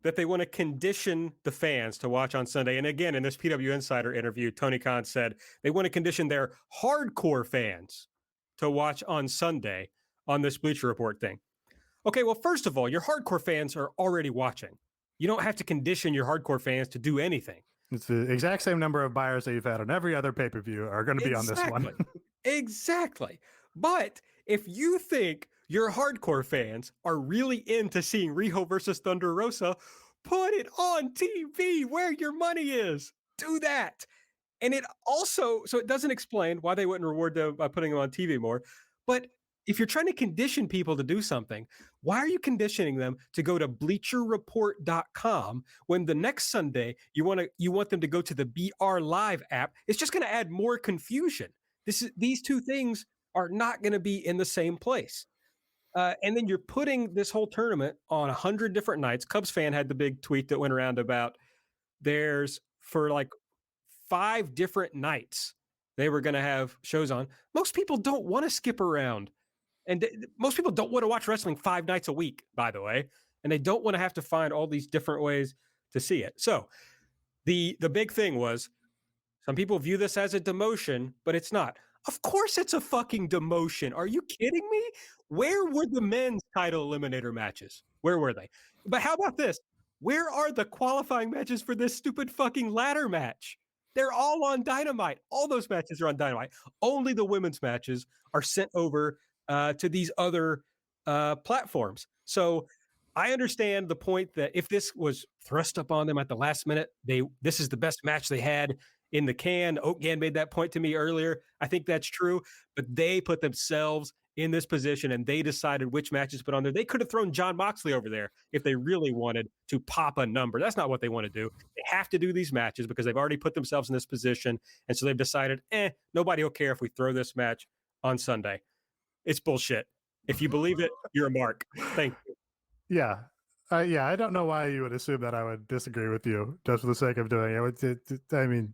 E: that they want to condition the fans to watch on Sunday. And again, in this PW Insider interview, Tony Khan said they want to condition their hardcore fans to watch on Sunday on this Bleacher Report thing. Okay, well, first of all, your hardcore fans are already watching. You don't have to condition your hardcore fans to do anything.
F: It's the exact same number of buyers that you've had on every other pay-per-view are going to be on this one.
E: Exactly. But if you think your hardcore fans are really into seeing Riho versus Thunder Rosa, put it on TV where your money is. Do that. And it also, so it doesn't explain why they wouldn't reward them by putting them on TV more. But if you're trying to condition people to do something, why are you conditioning them to go to BleacherReport.com when the next Sunday you want them to go to the BR Live app? It's just going to add more confusion. These two things are not going to be in the same place. And then you're putting this whole tournament on 100 different nights. Cubs fan had the big tweet that went around about for 5 different nights they were going to have shows on. Most people don't want to skip around. And most people don't want to watch wrestling 5 nights a week, by the way. And they don't want to have to find all these different ways to see it. So the big thing was, some people view this as a demotion, but it's not. Of course it's a fucking demotion. Are you kidding me? Where were the men's title eliminator matches? Where were they? But how about this? Where are the qualifying matches for this stupid fucking ladder match? They're all on Dynamite. All those matches are on Dynamite. Only the women's matches are sent over to these other platforms. So I understand the point that if this was thrust upon them at the last minute, this is the best match they had in the can. Oatgan made that point to me earlier. I think that's true, but they put themselves in this position and they decided which matches to put on there. They could have thrown Jon Moxley over there if they really wanted to pop a number. That's not what they want to do. They have to do these matches because they've already put themselves in this position. And so they've decided, nobody will care if we throw this match on Sunday. It's bullshit. If you believe it, you're a mark. Thank you.
F: Yeah. I don't know why you would assume that I would disagree with you just for the sake of doing it. I mean,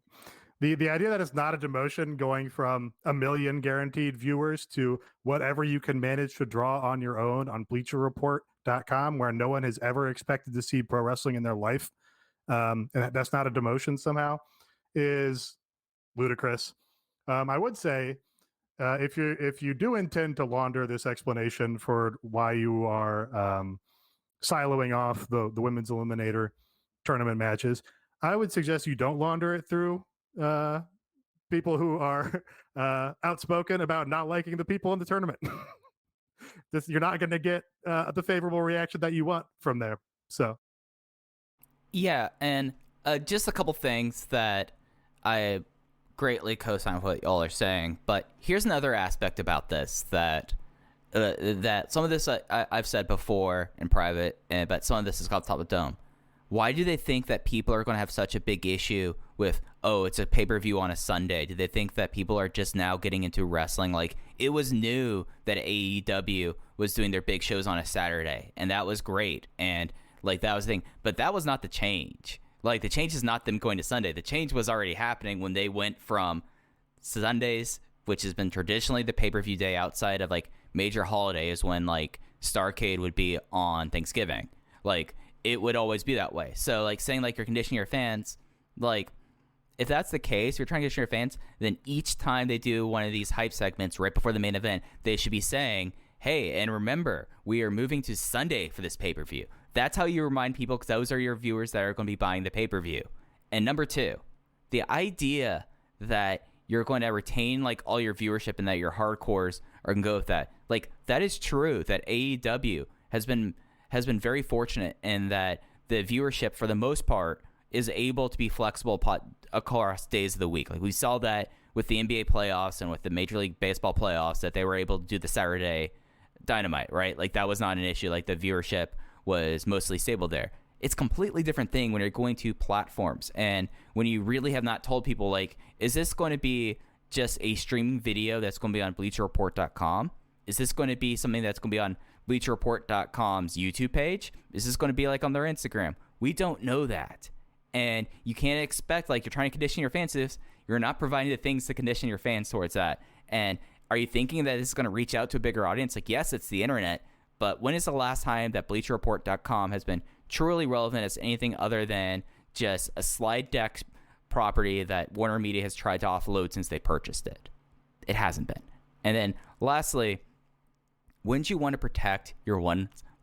F: the idea that it's not a demotion going from 1 million guaranteed viewers to whatever you can manage to draw on your own on bleacherreport.com, where no one has ever expected to see pro wrestling in their life, and that's not a demotion somehow, is ludicrous. I would say, if you do intend to launder this explanation for why you are siloing off the women's eliminator tournament matches, I would suggest you don't launder it through people who are outspoken about not liking the people in the tournament. You're not going to get the favorable reaction that you want from there. So
G: Yeah, and just a couple things that I greatly co-sign with what y'all are saying, but here's another aspect about this that some of this I've said before in private, but some of this is off top of the dome. Why do they think that people are going to have such a big issue with, it's a pay-per-view on a Sunday? Do they think that people are just now getting into wrestling? Like, it was new that AEW was doing their big shows on a Saturday, and that was great, and like that was the thing. But that was not the change. Like, the change is not them going to Sunday. The change was already happening when they went from Sundays, which has been traditionally the pay-per-view day outside of like major holidays, when like Starrcade would be on Thanksgiving. Like, it would always be that way. So like saying like you're conditioning your fans, like if that's the case, you're trying to condition your fans, then each time they do one of these hype segments right before the main event, they should be saying, hey, and remember, we are moving to Sunday for this pay-per-view. That's how you remind people, because those are your viewers that are going to be buying the pay-per-view. And number 2, the idea that you're going to retain like all your viewership and that your hardcores are going to go with that. Like, that is true that AEW has been very fortunate in that the viewership for the most part is able to be flexible across days of the week. Like, we saw that with the NBA playoffs and with the Major League Baseball playoffs, that they were able to do the Saturday Dynamite, right? Like, that was not an issue. Like, the viewership was mostly stable there. It's a completely different thing when you're going to platforms and when you really have not told people, like, is this going to be just a streaming video that's going to be on BleacherReport.com? Is this going to be something that's going to be on BleacherReport.com's YouTube page? Is this going to be like on their Instagram? We don't know that. And you can't expect, like, you're trying to condition your fans to this. You're not providing the things to condition your fans towards that. And are you thinking that this is going to reach out to a bigger audience? Like, yes, it's the internet, but when is the last time that BleacherReport.com has been truly relevant as anything other than just a slide deck property that Warner Media has tried to offload since they purchased it? It hasn't been. And then lastly, wouldn't you want to protect your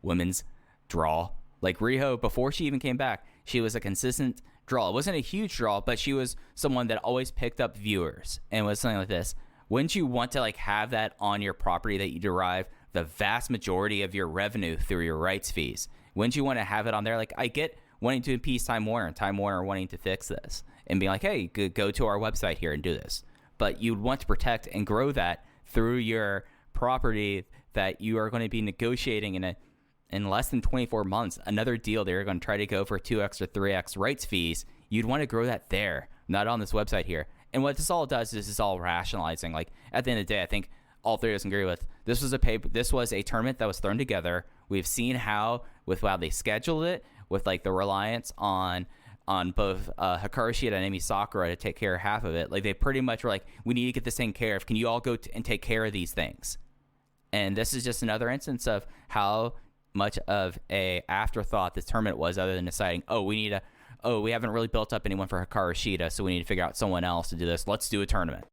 G: women's draw? Like Riho, before she even came back, she was a consistent draw. It wasn't a huge draw, but she was someone that always picked up viewers and was something like this. Wouldn't you want to like have that on your property that you derive the vast majority of your revenue through your rights fees? Wouldn't you want to have it on there? Like, I get wanting to appease Time Warner and Time Warner wanting to fix this and be like, hey, go to our website here and do this. But you'd want to protect and grow that through your property that you are going to be negotiating in less than 24 months, another deal they're going to try to go for 2x or 3x rights fees. You'd want to grow that there, not on this website here. And what this all does is it's all rationalizing. Like, at the end of the day, I think all three of us agree with this was a tournament that was thrown together. We've seen how they scheduled it with like the reliance on on both Hikaru Shida and Emi Sakura to take care of half of it. Like, they pretty much were like, we need to get this taken care of. Can you all go and take care of these things? And this is just another instance of how much of a afterthought this tournament was, other than deciding, we haven't really built up anyone for Hikaru Shida, so we need to figure out someone else to do this. Let's do a tournament.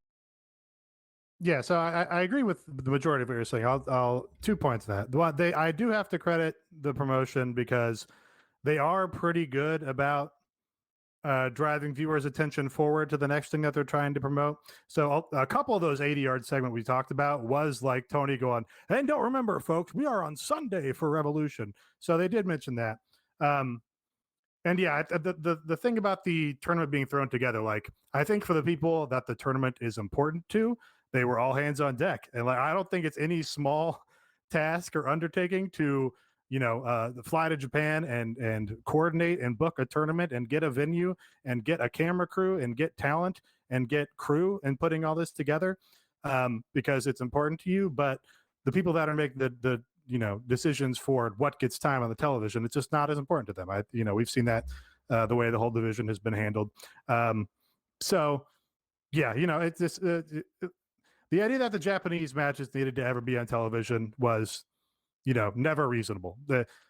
F: Yeah, so I agree with the majority of what you're saying. I'll 2 points to that. I do have to credit the promotion because they are pretty good about driving viewers' attention forward to the next thing that they're trying to promote. So a couple of those 80-yard segment we talked about was like Tony going, and don't remember, folks, we are on Sunday for Revolution. So they did mention that. And yeah, the thing about the tournament being thrown together, like, I think for the people that the tournament is important to, they were all hands on deck. And like, I don't think it's any small task or undertaking to, fly to Japan and coordinate and book a tournament and get a venue and get a camera crew and get talent and get crew and putting all this together, because it's important to you. But the people that are making the decisions for what gets time on the television, it's just not as important to them. We've seen that the way the whole division has been handled. So yeah, it's just the idea that the Japanese matches needed to ever be on television was, never reasonable.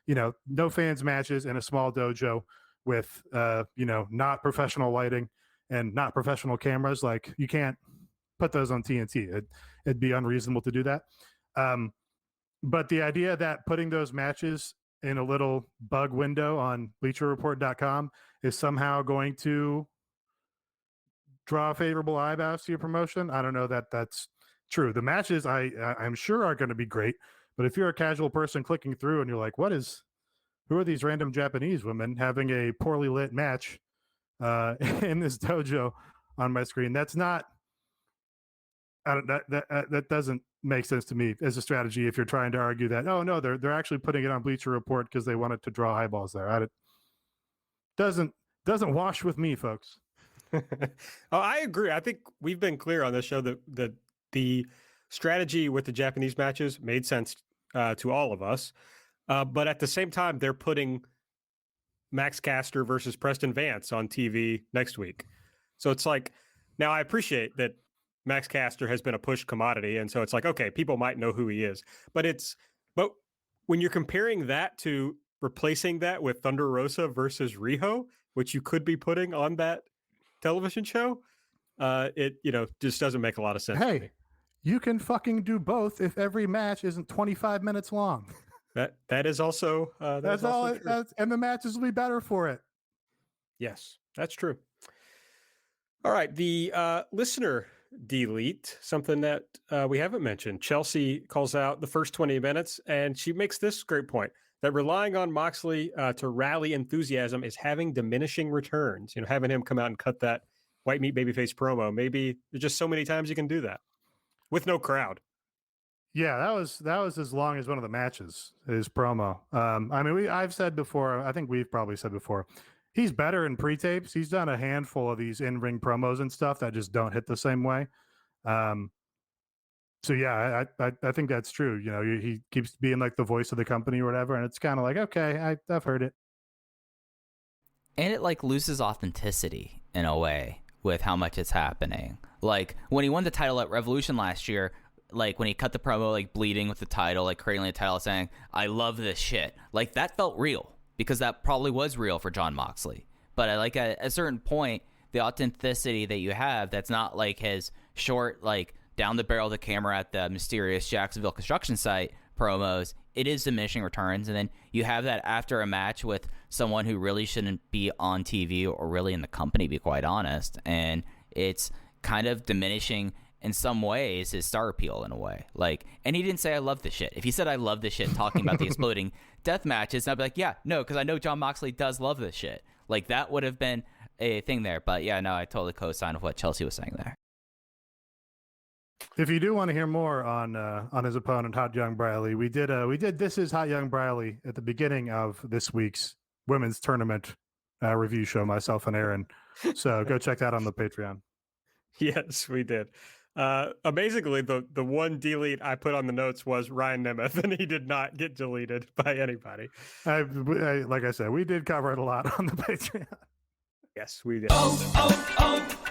F: No fans matches in a small dojo with, not professional lighting and not professional cameras. Like, you can't put those on TNT. It'd be unreasonable to do that. But the idea that putting those matches in a little bug window on BleacherReport.com is somehow going to draw favorable eyebrows to your promotion, I don't know that that's true. The matches I'm sure are going to be great, but if you're a casual person clicking through and you're like, who are these random Japanese women having a poorly lit match in this dojo on my screen? That's not, that doesn't make sense to me as a strategy if you're trying to argue that, oh no, they're actually putting it on Bleacher Report because they wanted to draw eyeballs there. It doesn't wash with me, folks.
E: I agree. I think we've been clear on this show that the strategy with the Japanese matches made sense to all of us. But at the same time, they're putting Max Caster versus Preston Vance on TV next week. So it's like, now I appreciate that Max Caster has been a push commodity. And so it's like, okay, people might know who he is. But when you're comparing that to replacing that with Thunder Rosa versus Riho, which you could be putting on that television show, it just doesn't make a lot of sense.
F: Hey,
E: to me.
F: You can fucking do both if every match isn't 25 minutes long.
E: That is also
F: that's all, and the matches will be better for it.
E: Yes, that's true. All right, the listener delete, something that we haven't mentioned. Chelsea calls out the first 20 minutes, and she makes this great point, that relying on Moxley to rally enthusiasm is having diminishing returns. Having him come out and cut that white meat babyface promo, maybe there's just so many times you can do that with no crowd.
F: Yeah, that was as long as one of the matches, his promo. I've said before, I think we've probably said before, he's better in pre-tapes. He's done a handful of these in-ring promos and stuff that just don't hit the same way. So yeah, I think that's true. He keeps being like the voice of the company or whatever, and it's kind of like, okay, I've heard it.
G: And it like loses authenticity in a way with how much it's happening. Like when he won the title at Revolution last year, like when he cut the promo, like bleeding with the title, like cradling the title, saying, "I love this shit." Like that felt real because that probably was real for Jon Moxley. But at a certain point, the authenticity that you have, that's not like his short, like down the barrel of the camera at the mysterious Jacksonville construction site promos, it is diminishing returns. And then you have that after a match with someone who really shouldn't be on TV or really in the company, to be quite honest. And it's kind of diminishing in some ways his star appeal in a way. Like, and he didn't say I love this shit. If he said I love this shit talking about the exploding death matches, I'd be like, yeah, no, because I know Jon Moxley does love this shit. Like that would have been a thing there. But yeah, no, I totally co-sign with what Chelsea was saying there.
F: If you do want to hear more on his opponent, Hot Young Briley, we did This Is Hot Young Briley at the beginning of this week's women's tournament review show, myself and Aaron. So go check that on the Patreon.
E: Yes, we did. Amazingly, the one delete I put on the notes was Ryan Nemeth, and he did not get deleted by anybody.
F: Like I said, we did cover it a lot on the Patreon.
E: Yes, we did.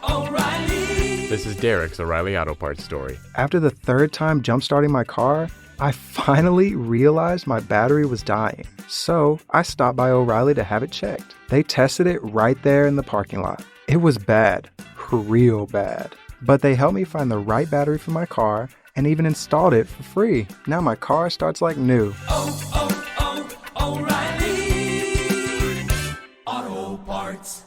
C: O'Reilly.
A: This is Derek's O'Reilly Auto Parts story.
B: After the third time jump-starting my car, I finally realized my battery was dying. So I stopped by O'Reilly to have it checked. They tested it right there in the parking lot. It was bad, real bad. But they helped me find the right battery for my car and even installed it for free. Now my car starts like new.
C: O'Reilly Auto Parts.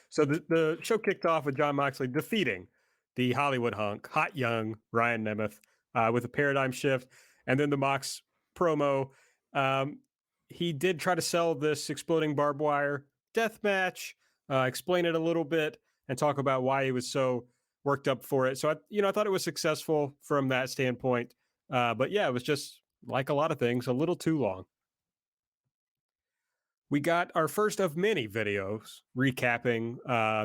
E: So the show kicked off with Jon Moxley defeating the Hollywood hunk, hot young Ryan Nemeth, with a paradigm shift. And then the Mox promo, he did try to sell this exploding barbed wire death match, explain it a little bit, and talk about why he was so worked up for it. So, I thought it was successful from that standpoint. But yeah, it was just, like a lot of things, a little too long. We got our first of many videos recapping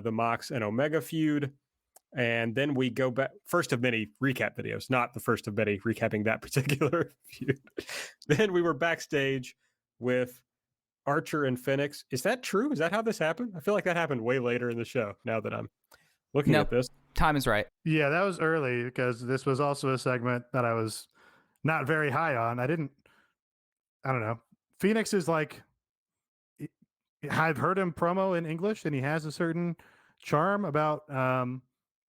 E: the Mox and Omega feud. And then we go back, first of many recap videos, not the first of many recapping that particular feud. Then we were backstage with Archer and Phoenix. Is that true? Is that how this happened? I feel like that happened way later in the show now that I'm looking at this.
G: Time is right.
F: Yeah, that was early because this was also a segment that I was not very high on. I don't know. Phoenix is like, I've heard him promo in English and he has a certain charm about,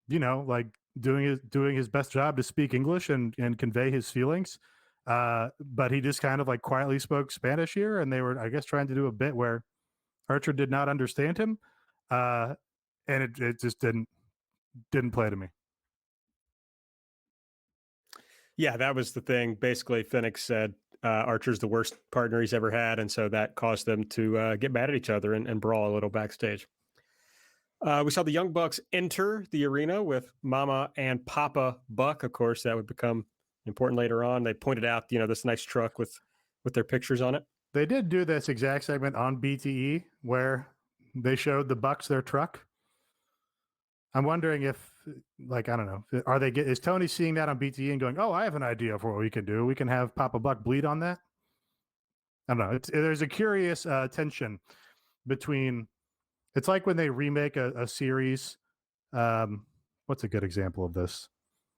F: like doing his best job to speak English and convey his feelings. But he just kind of like quietly spoke Spanish here, and they were, I guess, trying to do a bit where Archer did not understand him. And it just didn't play to me.
E: Yeah, that was the thing. Basically, Phoenix said Archer's the worst partner he's ever had, and so that caused them to get mad at each other and brawl a little backstage. We saw the Young Bucks enter the arena with Mama and Papa Buck. Of course, that would become important later on. They pointed out, this nice truck with their pictures on it.
F: They did do this exact segment on BTE where they showed the Bucks their truck. I'm wondering if, like, I don't know, is Tony seeing that on BTE and going, oh, I have an idea for what we can do. We can have Papa Buck bleed on that. I don't know. There's a curious tension between, it's like when they remake a series. What's a good example of this?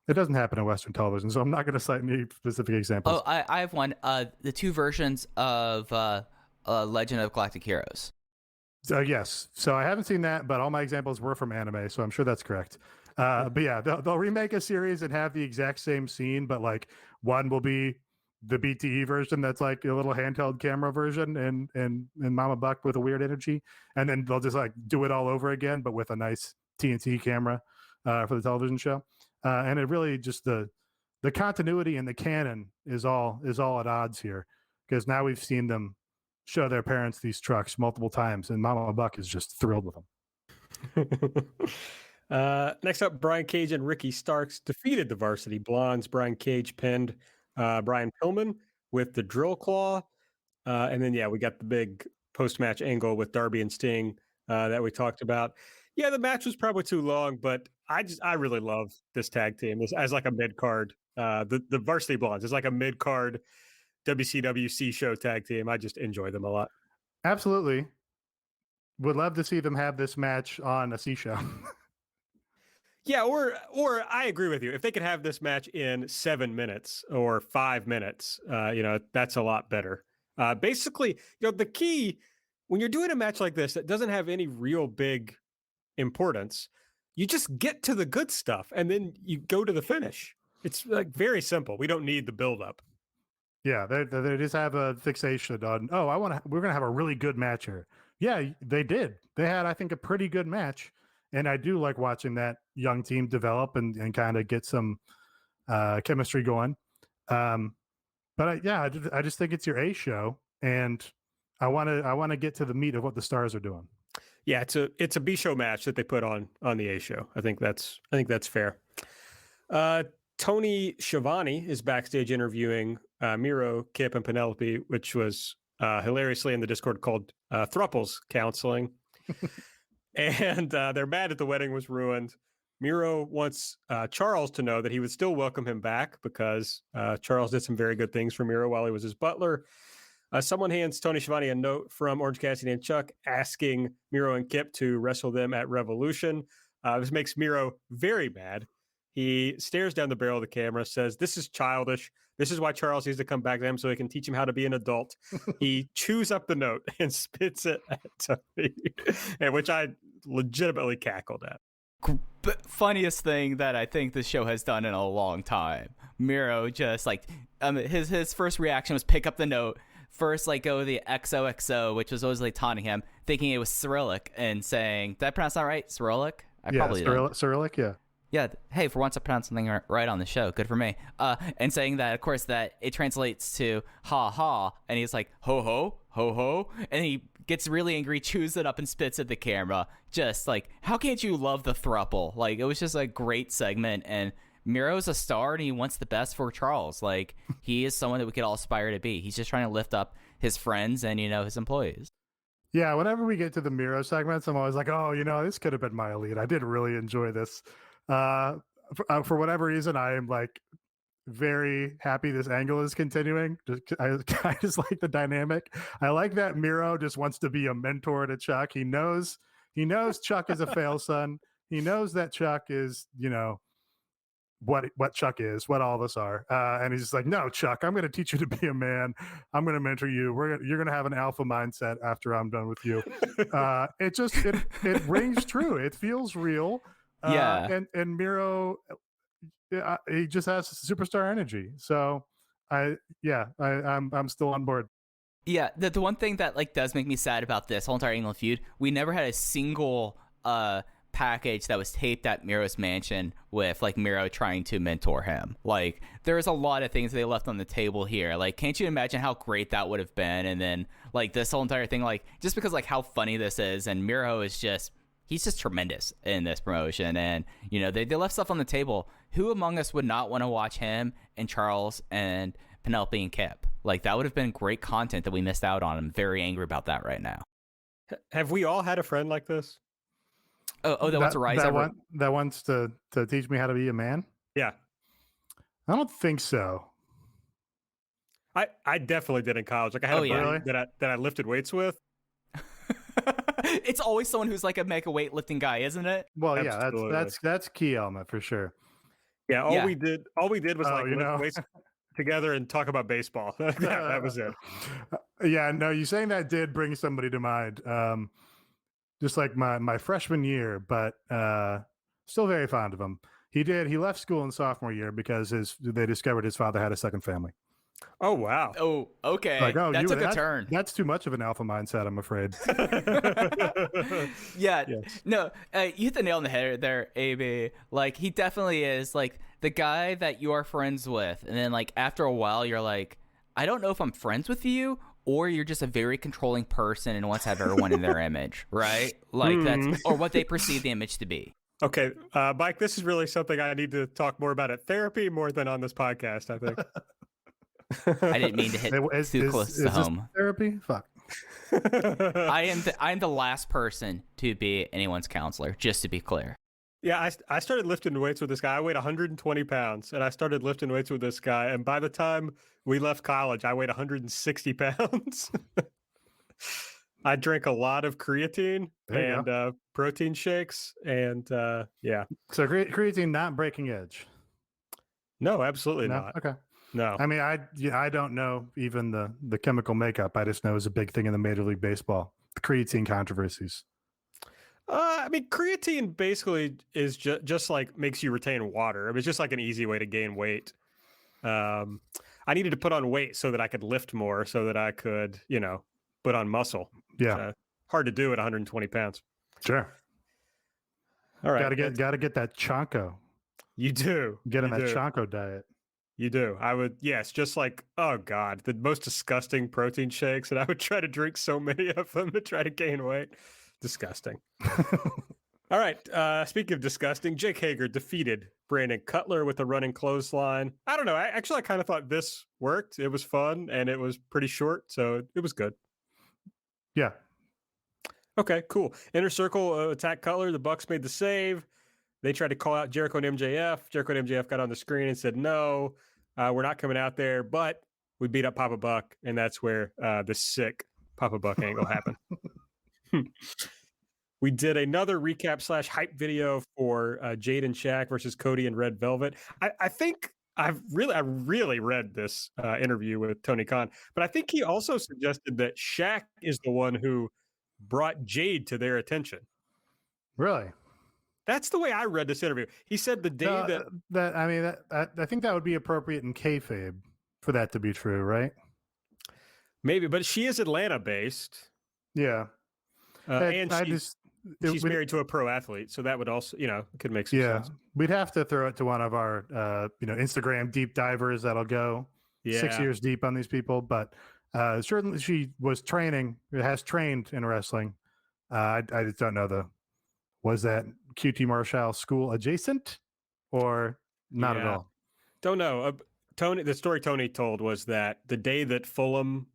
F: It doesn't happen in Western television, so I'm not going to cite any specific examples.
G: Oh, I have one. The two versions of Legend of Galactic Heroes.
F: Yes. So I haven't seen that, but all my examples were from anime, so I'm sure that's correct. But yeah, they'll remake a series and have the exact same scene, but like one will be the BTE version that's like a little handheld camera version and Mama Buck with a weird energy. And then they'll just like do it all over again, but with a nice TNT camera for the television show. And it really just the continuity and the canon is all at odds here, because now we've seen them show their parents these trucks multiple times, and Mama Buck is just thrilled with them.
E: Next up, Brian Cage and Ricky Starks defeated the Varsity Blondes. Brian Cage pinned Brian Pillman with the drill claw. And then, we got the big post-match angle with Darby and Sting that we talked about. Yeah, the match was probably too long, but I really love this tag team as like a mid-card. The Varsity Blondes is like a mid-card WCW C-show tag team. I just enjoy them a lot.
F: Absolutely. Would love to see them have this match on a C-show.
E: Yeah, or I agree with you. If they could have this match in 7 minutes or 5 minutes, that's a lot better. Basically, the key when you're doing a match like this that doesn't have any real big importance, you just get to the good stuff and then you go to the finish. It's like very simple. We don't need the build-up.
F: Yeah, they just have a fixation on, we're going to have a really good match here. Yeah, they did. They had, I think, a pretty good match. And I do like watching that young team develop and kind of get some chemistry going. But I just think it's your A show, and I want to get to the meat of what the stars are doing.
E: Yeah, it's a B show match that they put on the A show. I think that's fair. Tony Schiavone is backstage interviewing Miro, Kip, and Penelope, which was hilariously in the Discord called Thruples Counseling. And they're mad that the wedding was ruined. Miro wants Charles to know that he would still welcome him back because Charles did some very good things for Miro while he was his butler. Someone hands Tony Schiavone a note from Orange Cassidy and Chuck asking Miro and Kip to wrestle them at Revolution. This makes Miro very mad. He stares down the barrel of the camera, says, "This is childish. This is why Charles needs to come back to him so he can teach him how to be an adult." He chews up the note and spits it at Tony, and which I legitimately cackled at.
G: Funniest thing that I think the show has done in a long time. Miro just like his first reaction was pick up the note. First, like go the XOXO, which was always like taunting him, thinking it was Cyrillic and saying, "Did I pronounce that right? Cyrillic?"
F: Cyrillic, yeah.
G: Yeah, hey, for once I pronounced something right on the show. Good for me. And saying that, of course, that it translates to ha ha, and he's like, ho ho, ho ho, and he gets really angry, chews it up, and spits at the camera. Just like, how can't you love the throuple? Like, it was just a great segment, and Miro's a star, and he wants the best for Charles. Like, he is someone that we could all aspire to be. He's just trying to lift up his friends and, his employees.
F: Yeah, whenever we get to the Miro segments, I'm always like, oh, this could have been my elite. I did really enjoy this. For whatever reason, I am like very happy this angle is continuing. I just like the dynamic. I like that Miro just wants to be a mentor to Chuck. He knows Chuck is a fail son. He knows that Chuck is, what Chuck is, what all of us are. And he's just like, no, Chuck, I'm going to teach you to be a man. I'm going to mentor you. You're going to have an alpha mindset after I'm done with you. It rings true. It feels real.
G: Yeah.
F: And Miro, he just has superstar energy. So I'm still on board.
G: Yeah, the one thing that like does make me sad about this whole entire England feud, we never had a single package that was taped at Miro's mansion with like Miro trying to mentor him. Like there's a lot of things they left on the table here. Like, can't you imagine how great that would have been? And then like this whole entire thing, like just because like how funny this is, and Miro is he's just tremendous in this promotion. And, they left stuff on the table. Who among us would not want to watch him and Charles and Penelope and Kip? Like, that would have been great content that we missed out on. I'm very angry about that right now.
E: Have we all had a friend like this?
G: Oh, that wants to rise up.
F: That wants to teach me how to be a man?
E: Yeah.
F: I don't think so.
E: I definitely did in college. Like I had a buddy that I lifted weights with.
G: It's always someone who's like a mega weightlifting guy, isn't it?
F: Well,
E: Absolutely.
F: yeah, that's key element for sure.
E: Yeah, all we did was lift weights together and talk about baseball. That was it.
F: Yeah, no, you saying that did bring somebody to mind. Just like my freshman year, but still very fond of him. He left school in sophomore year because they discovered his father had a second family.
E: Oh, wow.
G: Oh, okay.
F: Like,
G: that took a turn.
F: That's too much of an alpha mindset, I'm afraid.
G: Yeah. Yes. No, you hit the nail on the head there, AB. Like, he definitely is, like, the guy that you are friends with. And then, like, after a while, you're like, I don't know if I'm friends with you, or you're just a very controlling person and wants to have everyone in their image, right? Like, that's, or what they perceive the image to be.
E: Okay, Mike, this is really something I need to talk more about at therapy more than on this podcast, I think.
G: I didn't mean to hit too close to home.
F: Therapy? Fuck.
G: I am the last person to be anyone's counselor, just to be clear.
E: Yeah, I started lifting weights with this guy. I weighed 120 pounds, and I started lifting weights with this guy. And by the time we left college, I weighed 160 pounds. I drank a lot of creatine and protein shakes, and yeah.
F: So creatine not breaking edge?
E: No, absolutely not.
F: Okay.
E: No.
F: I mean, I don't know even the chemical makeup. I just know it's a big thing in the Major League Baseball. The creatine controversies.
E: I mean, creatine basically is just like makes you retain water. I mean, it's just like an easy way to gain weight. I needed to put on weight so that I could lift more, so that I could, put on muscle.
F: Yeah.
E: Hard to do at 120 pounds.
F: Sure.
E: All right.
F: Gotta get that Chonko.
E: You do.
F: Get in that Chonko diet.
E: You do. I would, yes, just like, oh God, the most disgusting protein shakes. And I would try to drink so many of them to try to gain weight. Disgusting. All right. Speaking of disgusting, Jake Hager defeated Brandon Cutler with a running clothesline. I don't know. I kind of thought this worked. It was fun and it was pretty short. So it was good.
F: Yeah.
E: Okay, cool. Inner Circle attacked Cutler. The Bucks made the save. They tried to call out Jericho and MJF. Jericho and MJF got on the screen and said, no, we're not coming out there. But we beat up Papa Buck, and that's where the sick Papa Buck angle happened. We did another recap / hype video for Jade and Shaq versus Cody and Red Velvet. I think I really read this interview with Tony Khan, but I think he also suggested that Shaq is the one who brought Jade to their attention.
F: Really?
E: That's the way I read this interview. He said the day
F: I think that would be appropriate in kayfabe for that to be true, right?
E: Maybe, but she is Atlanta based.
F: Yeah.
E: And she's married to a pro athlete, so that would also, could make some sense.
F: We'd have to throw it to one of our, Instagram deep divers that'll go 6 years deep on these people. But certainly she has trained in wrestling. I just don't know was that QT Marshall school adjacent or not at all?
E: Don't know. The story Tony told was that the day that Fulham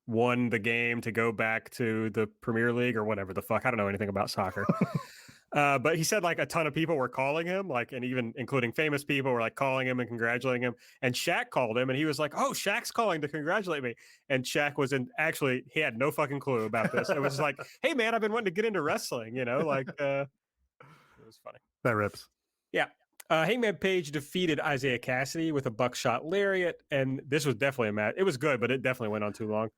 E: won the game to go back to the Premier League or whatever the fuck. I don't know anything about soccer. But he said a ton of people were calling him, and even including famous people were calling him and congratulating him. And Shaq called him and he was like, "Oh, Shaq's calling to congratulate me." And Shaq he had no fucking clue about this. It was like, "Hey man, I've been wanting to get into wrestling," it was funny.
F: That rips.
E: Yeah. Hangman Page defeated Isaiah Cassidy with a buckshot lariat. And this was definitely a match. It was good, but it definitely went on too long.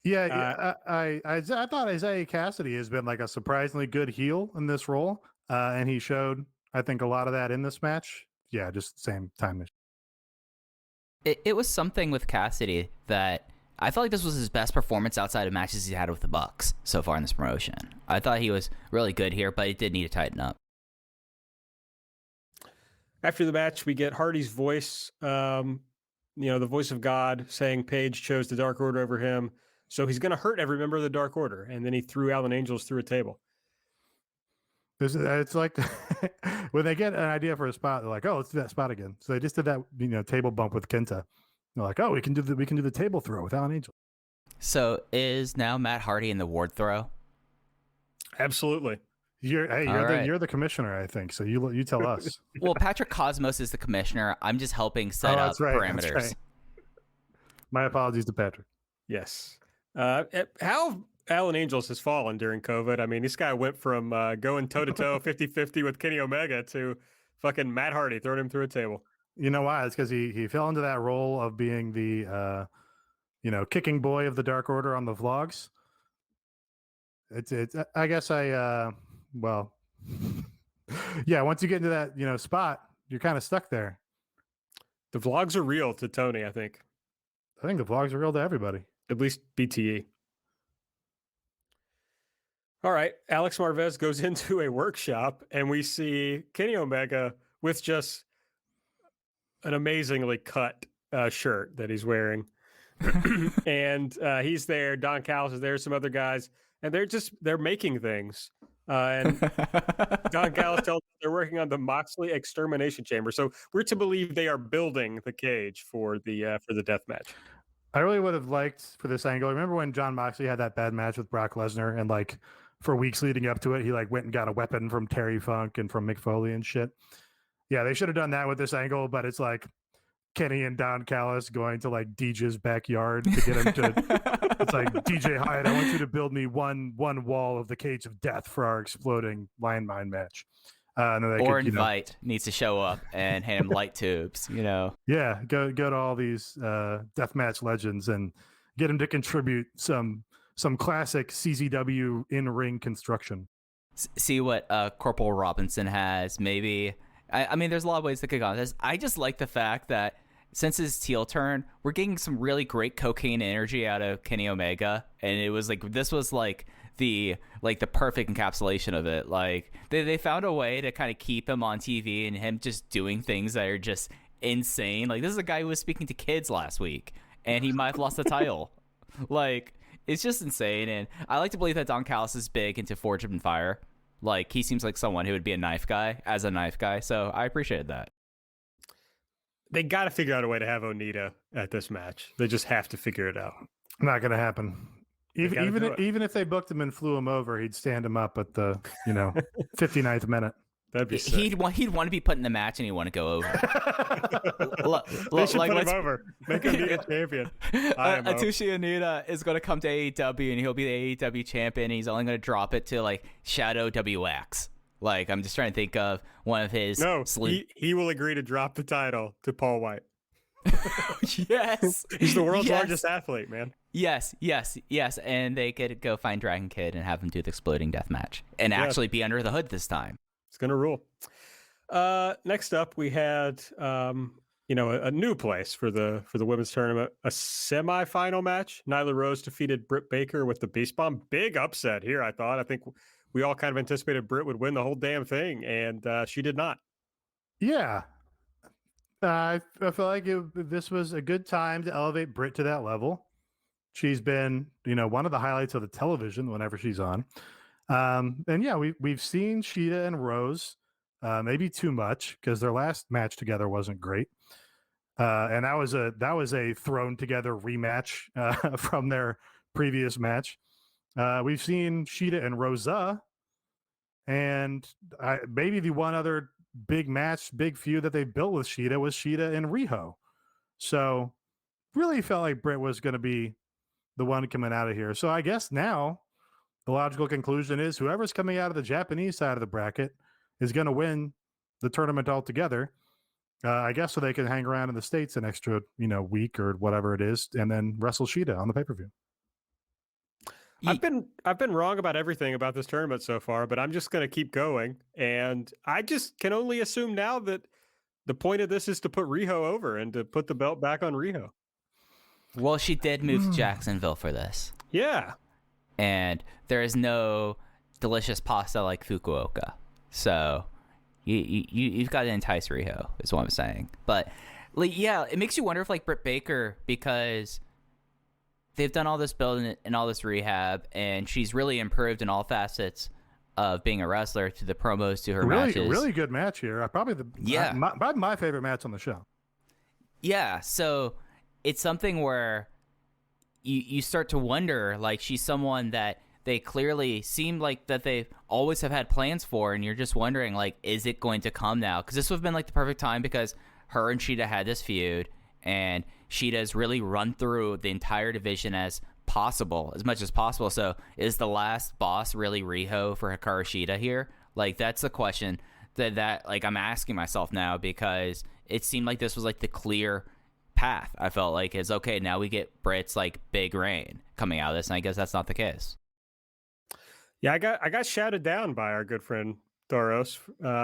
F: Yeah, I thought Isaiah Cassidy has been a surprisingly good heel in this role, and he showed, I think, a lot of that in this match. Yeah, just same time.
G: It was something with Cassidy that I felt like this was his best performance outside of matches he had with the Bucks so far in this promotion. I thought he was really good here, but he did need to tighten up.
E: After the match, we get Hardy's voice, the voice of God, saying Page chose the Dark Order over him. So he's going to hurt every member of the Dark Order. And then he threw Alan Angels through a table.
F: It's like when they get an idea for a spot, they're like, "Oh, let's do that spot again." So they just did that, table bump with Kenta. They're like, "Oh, we can do the table throw with Alan Angels."
G: So is now Matt Hardy in the ward throw?
E: Absolutely.
F: You're the commissioner, I think. So you tell us.
G: Well, Patrick Cosmos is the commissioner. I'm just helping set up parameters. That's right.
F: My apologies to Patrick.
E: Yes. How Alan Angels has fallen during COVID. I mean, this guy went from going toe-to-toe 50-50 with Kenny Omega to fucking Matt Hardy throwing him through a table.
F: You know why? It's because he fell into that role of being the kicking boy of the Dark Order on the vlogs. It's I guess once you get into that spot, you're kind of stuck there.
E: The vlogs are real to Tony, I think.
F: I think the vlogs are real to everybody.
E: At least BTE. All right. Alex Marvez goes into a workshop and we see Kenny Omega with just an amazingly cut shirt that he's wearing. And he's there. Don Callis is there. Some other guys. And they're making things. And Don Callis tells us they're working on the Moxley extermination chamber. So we're to believe they are building the cage for the death match.
F: I really would have liked for this angle. Remember when John Moxley had that bad match with Brock Lesnar, and for weeks leading up to it, he went and got a weapon from Terry Funk and from Mick Foley and shit. Yeah, they should have done that with this angle, but it's Kenny and Don Callis going to DJ's backyard to get him to. It's DJ Hyatt, I want you to build me one wall of the cage of death for our exploding lion mine match.
G: Wight needs to show up and hand him light tubes,
F: Yeah, go to all these deathmatch legends and get him to contribute some classic CZW in-ring construction.
G: See what Corporal Robinson has, maybe. I mean, there's a lot of ways to kick on this. I just like the fact that since his heel turn, we're getting some really great cocaine energy out of Kenny Omega, and it was this was the perfect encapsulation of it. They found a way to kind of keep him on TV and him just doing things that are just insane. This is a guy who was speaking to kids last week, and he might have lost the title. It's just insane, and I like to believe that Don Callis is big into Forged in Fire. He seems like someone who would be a knife guy, so I appreciated that.
E: They got to figure out a way to have Onita at this match. They just have to figure it out.
F: Not going to happen. Even if they booked him and flew him over, he'd stand him up at the 59th minute.
E: That'd be sick.
G: He'd want to be put in the match, and he'd want to go over.
E: They should put him over. Make him be a champion.
G: Atsushi Onita is going to come to AEW, and he'll be the AEW champion. And he's only going to drop it to like Shadow WX. Like, I'm just trying to think of one of his.
E: No, he will agree to drop the title to Paul Wight.
G: Yes,
E: he's the world's largest athlete, man.
G: Yes, and they could go find Dragon Kid and have him do the exploding death match and actually be under the hood this time.
E: It's gonna rule. Next up, we had a new place for the women's tournament, a semifinal match. Nyla Rose defeated Britt Baker with the Beast Bomb. Big upset here, I thought. I think we all kind of anticipated Britt would win the whole damn thing, and she did not.
F: Yeah. I feel like this was a good time to elevate Britt to that level. She's been, one of the highlights of the television whenever she's on. And yeah, we've seen Shida and Rose, maybe too much because their last match together wasn't great. And that was a thrown together rematch from their previous match. We've seen Shida and Rosa, and maybe the one other big feud that they built with Shida was Shida and Riho. So really felt like Britt was going to be the one coming out of here. So I guess now the logical conclusion is whoever's coming out of the Japanese side of the bracket is going to win the tournament altogether. I guess so they can hang around in the States an extra, week or whatever it is, and then wrestle Shida on the pay-per-view.
E: I've been wrong about everything about this tournament so far, but I'm just going to keep going. And I just can only assume now that the point of this is to put Riho over and to put the belt back on Riho.
G: Well, she did move to Jacksonville for this.
E: Yeah.
G: And there is no delicious pasta like Fukuoka. So you've got to entice Riho, is what I'm saying. But, yeah, it makes you wonder if, Britt Baker, because they've done all this building and all this rehab, and she's really improved in all facets of being a wrestler, to the promos, to her matches.
F: Really good match here. Probably my favorite match on the show.
G: Yeah, so it's something where you start to wonder, she's someone that they clearly seem like that they always have had plans for, and you're just wondering, is it going to come now? Because this would have been, the perfect time, because her and Shida had this feud, and Shida's really run through the entire division as much as possible. So is the last boss really Riho for Hikaru Shida here? That's the question that I'm asking myself now, because it seemed like this was the clear path. I felt like it's okay. Now we get Britt's big reign coming out of this, and I guess that's not the case.
E: Yeah, I got shouted down by our good friend Thoros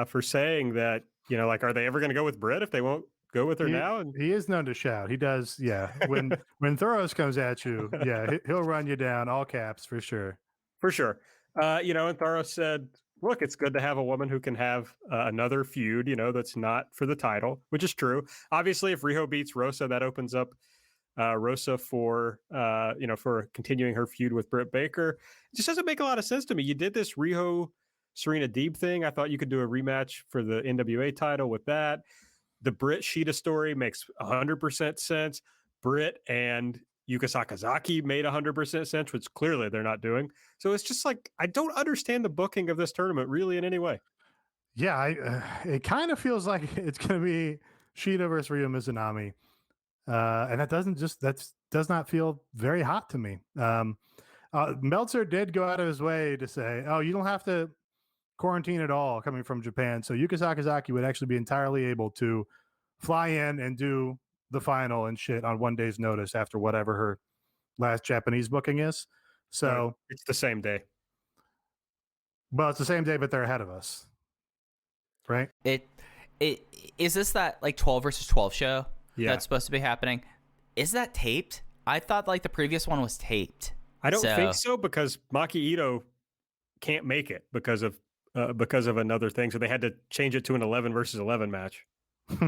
E: for saying that, are they ever going to go with Britt if they won't go with her now? And
F: he is known to shout. He does, yeah. When Thoros comes at you, yeah, he'll run you down, all caps, for sure.
E: For sure. And Thoros said, look, it's good to have a woman who can have another feud, that's not for the title, which is true. Obviously, if Riho beats Rosa, that opens up Rosa for continuing her feud with Britt Baker. It just doesn't make a lot of sense to me. You did this Riho Serena Deeb thing. I thought you could do a rematch for the NWA title with that. The Britt Shida story makes 100% sense. Britt and Yuka Sakazaki made 100% sense, which clearly they're not doing. So it's just I don't understand the booking of this tournament really in any way.
F: Yeah, it kind of feels like it's going to be Shida versus Ryo Mizunami. And that does not feel very hot to me. Meltzer did go out of his way to say, oh, you don't have to quarantine at all coming from Japan. So Yuka Sakazaki would actually be entirely able to fly in and do the final and shit on one day's notice after whatever her last Japanese booking is. So
E: it's the same day.
F: Well, it's the same day, but they're ahead of us. Right?
G: It is this that 12 versus 12 show that's supposed to be happening? Is that taped? I thought the previous one was taped.
E: I don't think so, because Maki Ito can't make it because of another thing. So they had to change it to an 11 versus 11 match.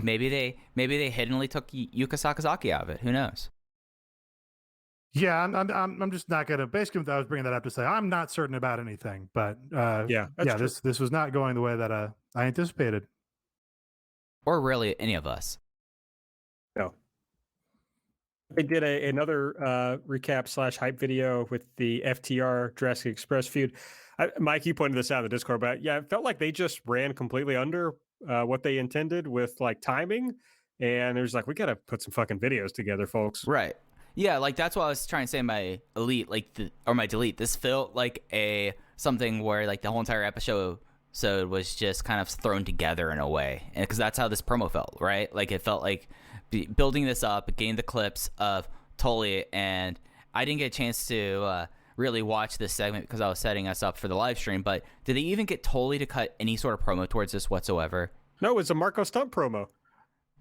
G: maybe they hiddenly took Yuka Sakazaki out of it. Who knows?
F: Yeah, I'm just not gonna. Basically, I was bringing that up to say I'm not certain about anything, but this was not going the way that I anticipated,
G: or really any of us.
E: No. They did another recap / hype video with the FTR Jurassic Express feud. Mike, you pointed this out in the Discord, but yeah, it felt like they just ran completely under what they intended with like timing. And it was like, we got to put some fucking videos together, folks.
G: Right. Yeah, like that's what I was trying to say. My elite, or my delete. This felt like something where like the whole entire episode was just kind of thrown together in a way, and because that's how this promo felt, right? Like it felt like building this up, getting the clips of Tully, and I didn't get a chance to really watch this segment because I was setting us up for the live stream. But did they even get Tully to cut any sort of promo towards this whatsoever?
E: No, it's a Marco Stunt promo.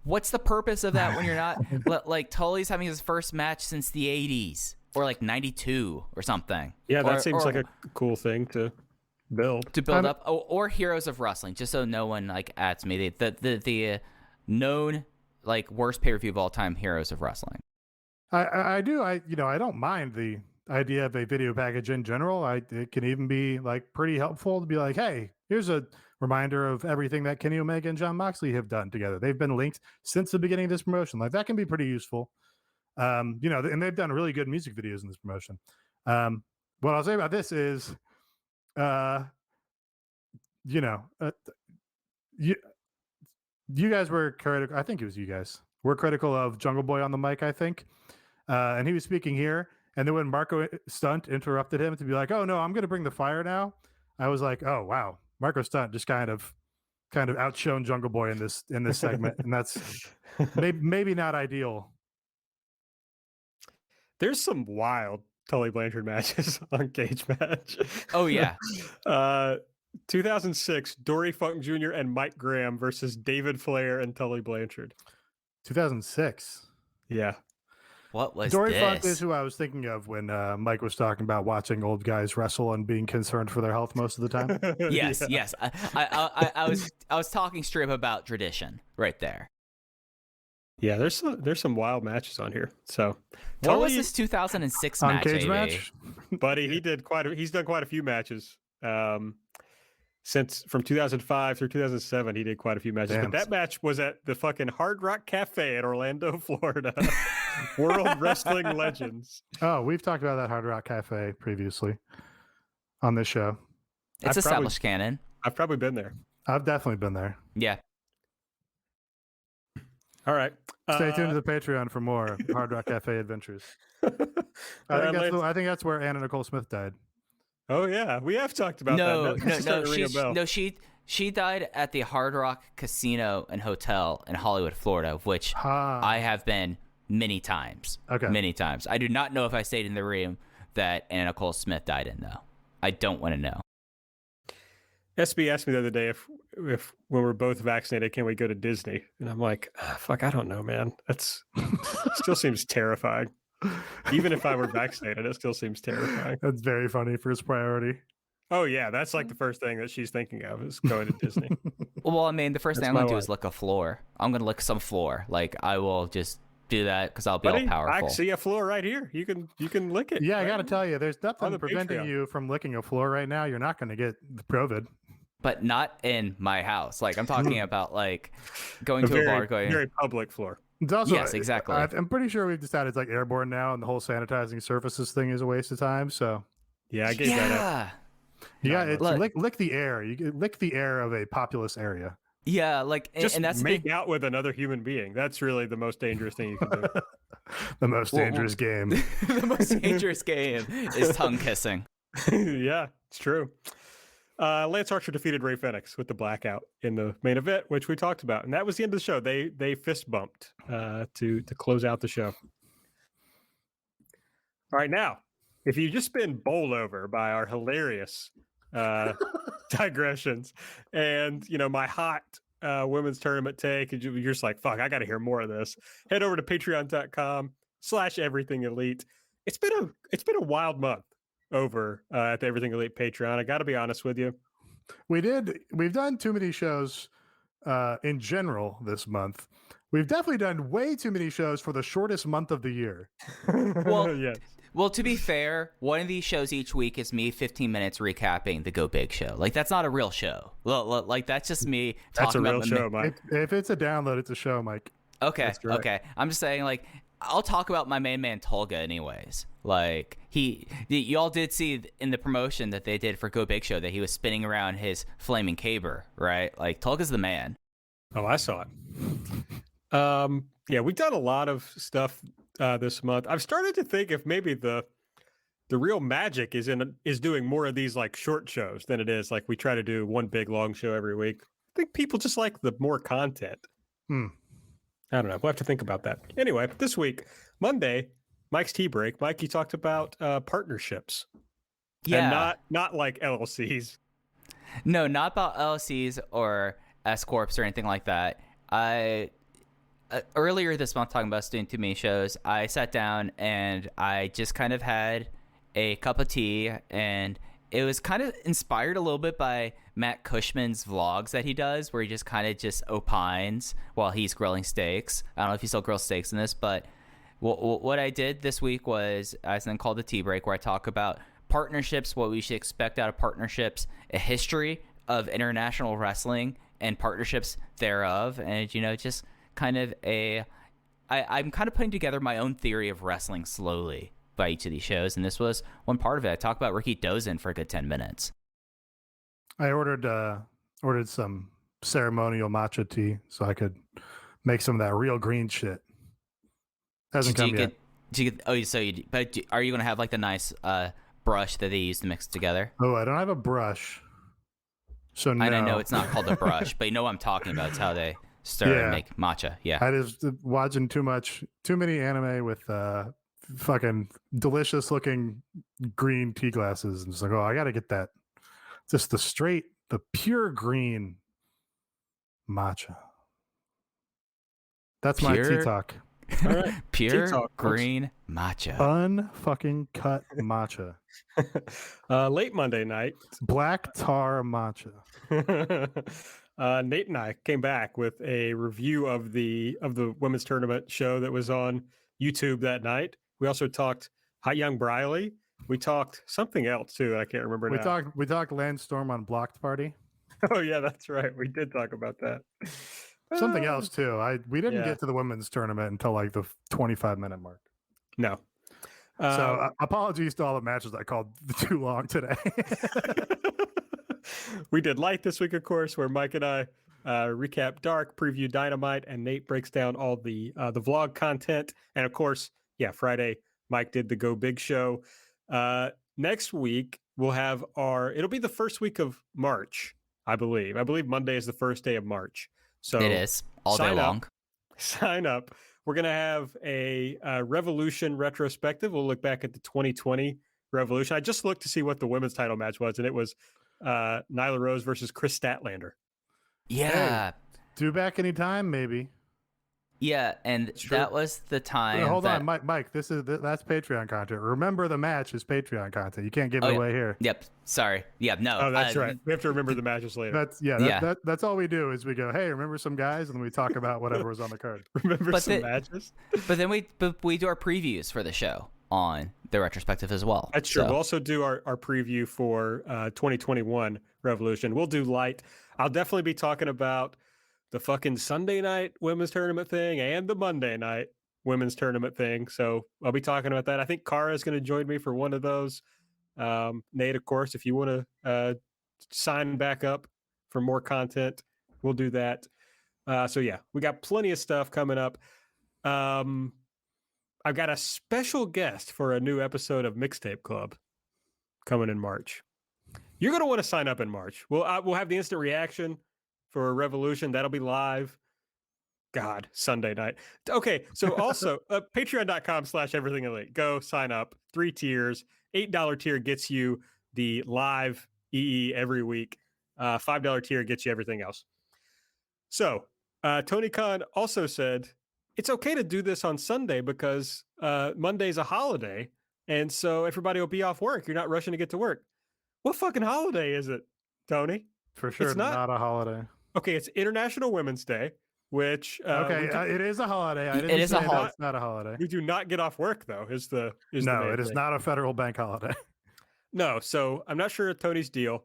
G: What's the purpose of that when you're not like Tully's having his first match since the 80s or like 92 or something?
E: Yeah, that seems like a cool thing to build
G: up, or Heroes of Wrestling, just so no one like adds me the known like worst pay-per-view of all time, Heroes of Wrestling.
F: I don't mind the idea of a video package in general. It can even be like pretty helpful to be like, hey, here's a reminder of everything that Kenny Omega and Jon Moxley have done together. They've been linked since the beginning of this promotion. Like that can be pretty useful. And they've done really good music videos in this promotion. What I'll say about this is, you guys were critical. I think it was you guys were critical of Jungle Boy on the mic, I think. And he was speaking here. And then when Marco Stunt interrupted him to be like, oh no, I'm going to bring the fire now. I was like, oh, wow. Marco Stunt just kind of outshone Jungle Boy in this segment, and that's maybe not ideal. There's
E: some wild Tully Blanchard matches on Cage Match.
G: Oh yeah.
E: 2006, Dory Funk Jr. and Mike Graham versus David Flair and Tully Blanchard.
F: 2006.
E: Yeah.
G: What was
F: Dory
G: this?
F: Funk is who I was thinking of when Mike was talking about watching old guys wrestle and being concerned for their health most of the time.
G: Yes. I was talking straight up about tradition right there.
E: Yeah, there's some wild matches on here. So
G: what was this 2006 match?
F: Cage match?
E: Buddy, he's done quite a few matches. Since from 2005 through 2007, he did quite a few matches.
F: Damn.
E: But that match was at the fucking Hard Rock Cafe in Orlando, Florida. World Wrestling Legends.
F: Oh, we've talked about that Hard Rock Cafe previously on this show.
G: It's established canon.
E: I've probably been there.
F: I've definitely been there.
G: Yeah.
E: All right.
F: Stay tuned to the Patreon for more Hard Rock Cafe adventures. I think that's where Anna Nicole Smith died.
E: Oh yeah, we have talked about that.
G: No, she died at the Hard Rock Casino and Hotel in Hollywood, Florida, which I have been many times.
F: Okay.
G: Many times. I do not know if I stayed in the room that Anna Nicole Smith died in, though. I don't want to know.
E: SB asked me the other day if when we're both vaccinated, can we go to Disney? And I'm like, fuck, I don't know, man. That's still seems terrifying. Even if I were vaccinated, it still seems terrifying.
F: That's very funny for his priority.
E: Oh yeah, that's like the first thing that she's thinking of is going to Disney.
G: Well, I mean, the first thing I'm going to do is lick a floor. I'm going to lick some floor. Like I will just do that because I'll be all powerful.
E: I see a floor right here. You can lick it.
F: Yeah,
E: right?
F: I got to tell you, there's nothing preventing you from licking a floor right now. You're not going to get the COVID.
G: But not in my house. Like I'm talking about like going to a bar, going
E: very public floor.
F: It's also,
G: yes, exactly.
F: I'm pretty sure we've decided it's like airborne now, and the whole sanitizing surfaces thing is a waste of time. So
E: yeah, I gave that up.
F: Yeah, it's lick the air. You lick the air of a populous area.
G: Yeah, like
E: and that's make out with another human being. That's really the most dangerous thing you can do.
F: The most dangerous game.
G: The most dangerous game is tongue kissing.
E: Yeah, it's true. Lance Archer defeated Ray Phoenix with the blackout in the main event, which we talked about, and that was the end of the show. They fist bumped to close out the show. All right, now, if you've just been bowled over by our hilarious digressions and my hot women's tournament take, and you're just like, fuck, I got to hear more of this. Head over to patreon.com/everythingelite. It's been a wild month over at the Everything Elite Patreon. I got to be honest with you.
F: We've done too many shows in general this month. We've definitely done way too many shows for the shortest month of the year.
G: Well,
E: yes.
G: Well, to be fair, one of these shows each week is me 15 minutes recapping the Go Big show. Like, that's not a real show. Like, that's just me talking about
E: That's a real show, Mike.
F: If it's a download, it's a show, Mike.
G: Okay, okay. I'm just saying, like, I'll talk about my main man Tolga anyways. Like you all did see in the promotion that they did for Go Big Show that he was spinning around his flaming caber, right? Like Tolga's the man.
E: Oh, I saw it. Yeah, we've done a lot of stuff this month. I've started to think if maybe the real magic is doing more of these like short shows than it is like we try to do one big long show every week. I think people just like the more content. I don't know. We'll have to think about that. Anyway, this week, Monday, Mike's tea break. Mike, you talked about partnerships.
G: Yeah.
E: And not like LLCs.
G: No, not about LLCs or S corps or anything like that. I earlier this month, talking about us doing too many shows, I sat down and I just kind of had a cup of tea, and it was kind of inspired a little bit by Matt Cushman's vlogs that he does, where he just kind of just opines while he's grilling steaks. I don't know if you still grill steaks in this, but what I did this week was something called the tea break, where I talk about partnerships, what we should expect out of partnerships, a history of international wrestling and partnerships thereof, and just kind of I'm kind of putting together my own theory of wrestling slowly by each of these shows, and this was one part of it. I talked about Ricky Dozen for a good 10 minutes.
F: I ordered some ceremonial matcha tea so I could make some of that real green shit. Hasn't come yet.
G: Are you going to have like the nice brush that they use to mix together?
F: Oh, I don't have a brush. So no.
G: I know it's not called a brush, but you know what I'm talking about. It's how they stir and make matcha. Yeah.
F: I just watching too many anime with fucking delicious looking green tea glasses, and just like, oh, I gotta get that. Just the pure green matcha. That's my tea talk.
E: All right.
G: Pure
E: tea talk,
G: green matcha.
F: Unfucking cut matcha.
E: Late Monday night,
F: Black tar matcha.
E: Nate and I came back with a review of the women's tournament show that was on YouTube that night. We also talked Hot Young Briley. We talked something else too. I can't remember now.
F: We talked Lance Storm on Blocked Party.
E: Oh yeah, that's right. We did talk about that.
F: Something else too. We didn't get to the women's tournament until like the 25-minute mark.
E: No.
F: So apologies to all the matches I called too long today.
E: We did Light this week, of course, where Mike and I recap Dark, preview Dynamite, and Nate breaks down all the vlog content. And of course, Friday, Mike did the Go Big show. Next week, we'll have it'll be the first week of March, I believe. I believe Monday is the first day of March. So
G: it is all day long.
E: Sign up. We're going to have a Revolution retrospective. We'll look back at the 2020 Revolution. I just looked to see what the women's title match was, and it was Nyla Rose versus Chris Statlander.
G: Yeah.
F: Hey, due back anytime, maybe.
G: Yeah, and that was the time.
F: Hold on, Mike. That's Patreon content. Remember, the match is Patreon content. You can't give it away here.
G: Yep. Sorry. Yeah. No.
E: Oh, that's right. We have to remember the matches later.
F: That's all we do is we go, hey, remember some guys, and then we talk about whatever was on the card.
E: Remember some matches.
G: But then we do our previews for the show on the retrospective as well.
E: That's true. We'll also do our preview for 2021 Revolution. We'll do Light. I'll definitely be talking about the fucking Sunday night women's tournament thing and the Monday night women's tournament thing. So I'll be talking about that. I think Kara is going to join me for one of those. Nate, of course, if you want to sign back up for more content, we'll do that. We got plenty of stuff coming up. I've got a special guest for a new episode of Mixtape Club coming in March. You're going to want to sign up in March. We'll have the instant reaction for Revolution. That'll be live. God, Sunday night. Okay, so also patreon.com/everythingelite. Go sign up. 3 tiers. $8 tier gets you the live EE every week. $5 tier gets you everything else. So Tony Khan also said it's okay to do this on Sunday because Monday's a holiday, and so everybody will be off work. You're not rushing to get to work. What fucking holiday is it, Tony?
F: For sure, it's not a holiday.
E: Okay, it's International Women's Day, which
F: it is a holiday. It is it's not a holiday.
E: We do not get off work though. It is
F: not a federal bank holiday.
E: No, so I'm not sure of Tony's deal.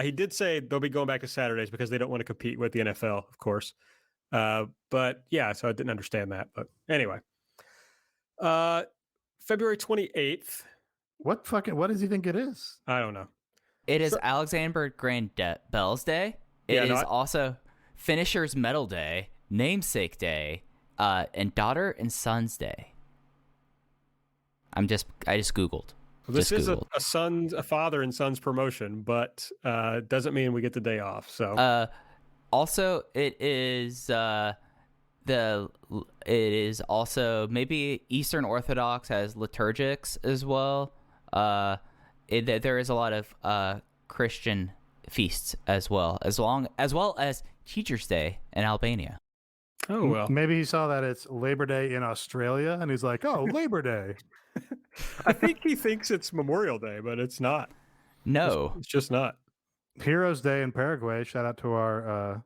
E: He did say they'll be going back to Saturdays because they don't want to compete with the NFL, of course. But yeah, so I didn't understand that. But anyway, February 28th.
F: What does he think it is?
E: I don't know.
G: It is Alexander Graham Bell's Day. It is also Finisher's Medal Day, Namesake Day, and Daughter and Son's Day. I just Googled.
E: Well, this is a father and son's promotion, but doesn't mean we get the day off. So
G: also it is also maybe Eastern Orthodox has liturgics as well. There is a lot of Christian feasts as well as Teacher's Day in Albania.
E: Oh well,
F: maybe he saw that it's Labor Day in Australia, and he's like, "Oh, Labor Day."
E: I think he thinks it's Memorial Day, but it's not.
G: No,
E: it's just not.
F: Heroes Day in Paraguay. Shout out to our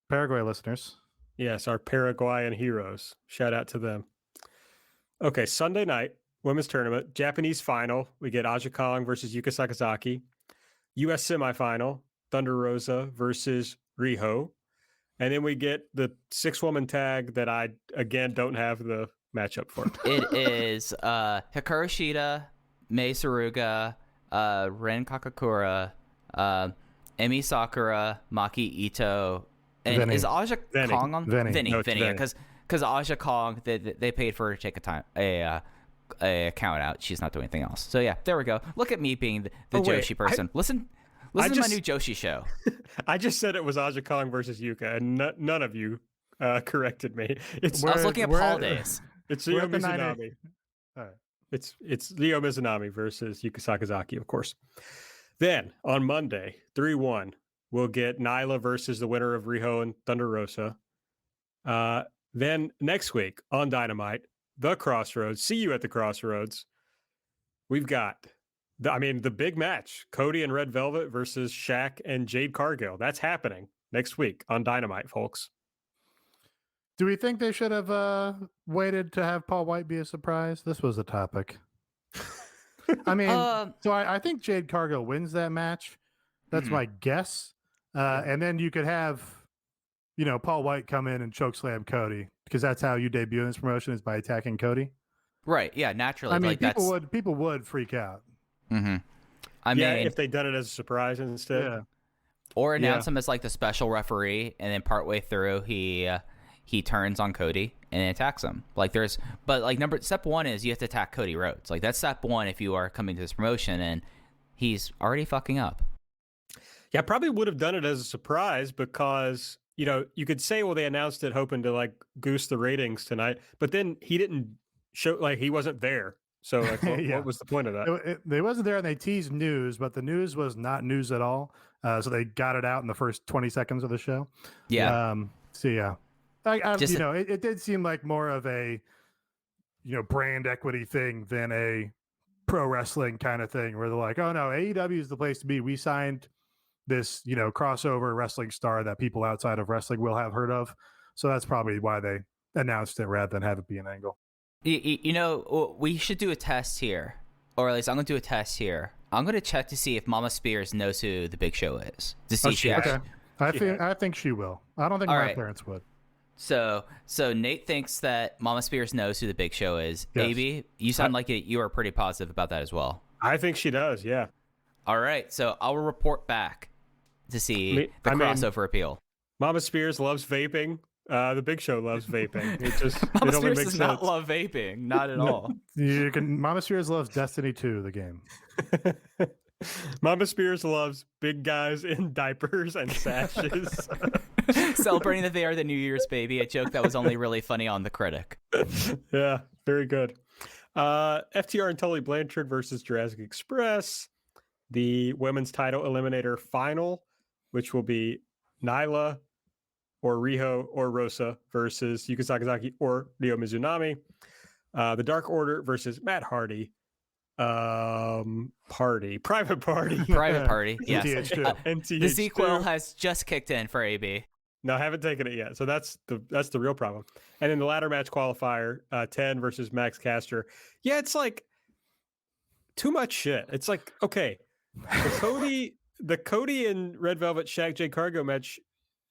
F: Paraguay listeners.
E: Yes, our Paraguayan heroes. Shout out to them. Okay, Sunday night, women's tournament, Japanese final. We get Aja Kong versus Yuka Sakazaki. U.S. semifinal, Thunder Rosa versus Riho. And then we get the 6-woman tag that I, again, don't have the matchup for.
G: It is Hikaru Shida, Mei Suruga, Ren Kakakura, Emi Sakura, Maki Ito, and
F: Vinny.
G: is Aja Kong on?
F: Vinny.
G: Vinny, yeah, because Aja Kong, they paid for her to take a account out. She's not doing anything else. So yeah, there we go. Look at me being the Joshi person. Listen to my new Joshi show.
E: I just said it was Aja Kong versus Yuka, and none of you corrected me.
G: I was looking at holidays.
E: It's Ryo Mizunami.
F: All right.
E: It's Ryo Mizunami versus Yuka Sakazaki, of course. Then on Monday, 3-1, we'll get Nyla versus the winner of Riho and Thunder Rosa. Then next week on Dynamite, the Crossroads. See you at the Crossroads. We've got the big match, Cody and Red Velvet versus Shaq and Jade Cargill. That's happening next week on Dynamite, folks.
F: Do we think they should have waited to have Paul Wight be a surprise? This was a topic. I mean, so I think Jade Cargill wins that match. That's my guess. And then you could have, Paul Wight come in and chokeslam Cody, because that's how you debut in this promotion, is by attacking Cody.
G: Right. Yeah. Naturally.
F: I mean, people would freak out.
G: Mm-hmm. I mean,
E: if they'd done it as a surprise instead.
F: Yeah.
G: Or announce him as like the special referee, and then partway through he turns on Cody and attacks him. Step one is you have to attack Cody Rhodes. Like, that's step one if you are coming to this promotion, and he's already fucking up.
E: Yeah, I probably would have done it as a surprise because, you could say, well, they announced it hoping to like goose the ratings tonight, but then he didn't show, like, he wasn't there. So like, what was the point of that?
F: They wasn't there, and they teased news, but the news was not news at all. So they got it out in the first 20 seconds of the show.
G: Yeah.
F: So yeah, it did seem like more of a, brand equity thing than a pro wrestling kind of thing, where they're like, oh no, AEW is the place to be. We signed this, crossover wrestling star that people outside of wrestling will have heard of. So that's probably why they announced it rather than have it be an angle.
G: We should do a test here, or at least I'm going to do a test here. I'm going to check to see if Mama Spears knows who the Big Show is. To see if she actually...
F: I think she will. I don't think my parents would.
G: So Nate thinks that Mama Spears knows who the Big Show is.
F: Yes.
G: AB, you sound like you are pretty positive about that as well.
E: I think she does, yeah.
G: All right, so I'll report back to see the crossover appeal.
E: Mama Spears loves vaping. The Big Show loves vaping.
G: Mama Spears does not love vaping, not at all.
F: Mama Spears loves Destiny 2, the game.
E: Mama Spears loves big guys in diapers and sashes.
G: Celebrating that they are the New Year's baby, a joke that was only really funny on The Critic.
E: Yeah, very good. FTR and Tully Blanchard versus Jurassic Express. The women's title eliminator final, which will be Nyla or Riho or Rosa versus Yuka Sakazaki or Ryo Mizunami. The Dark Order versus Matt Hardy. Private Party.
G: Yes.
E: NTH2.
G: The sequel has just kicked in for AB.
E: No, I haven't taken it yet. So that's the real problem. And then the ladder match qualifier, 10 versus Max Caster. Yeah, it's like too much shit. It's like, okay, the Cody and Red Velvet Shaq J Cargo match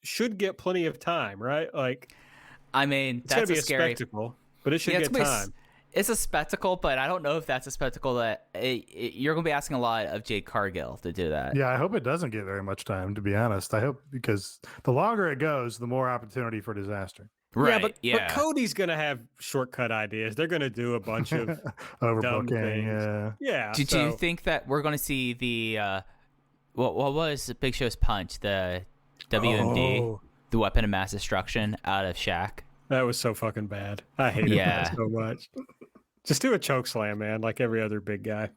E: should get plenty of time, right? Like,
G: I mean,
E: it's gonna be a spectacle, but it should get time.
G: it's a spectacle, but I don't know if that's a spectacle that you're going to be asking a lot of Jade Cargill to do that.
F: Yeah, I hope it doesn't get very much time, to be honest. I hope, because the longer it goes, the more opportunity for disaster.
G: Right.
E: But Cody's going to have shortcut ideas. They're going to do a bunch of dumb
F: Overbooking,
E: things. Yeah.
G: Do you think that we're going to see the what was Big Show's punch, the WMD, the weapon of mass destruction out of Shaq?
E: That was so fucking bad. I hated that so much. Just do a choke slam, man, like every other big guy.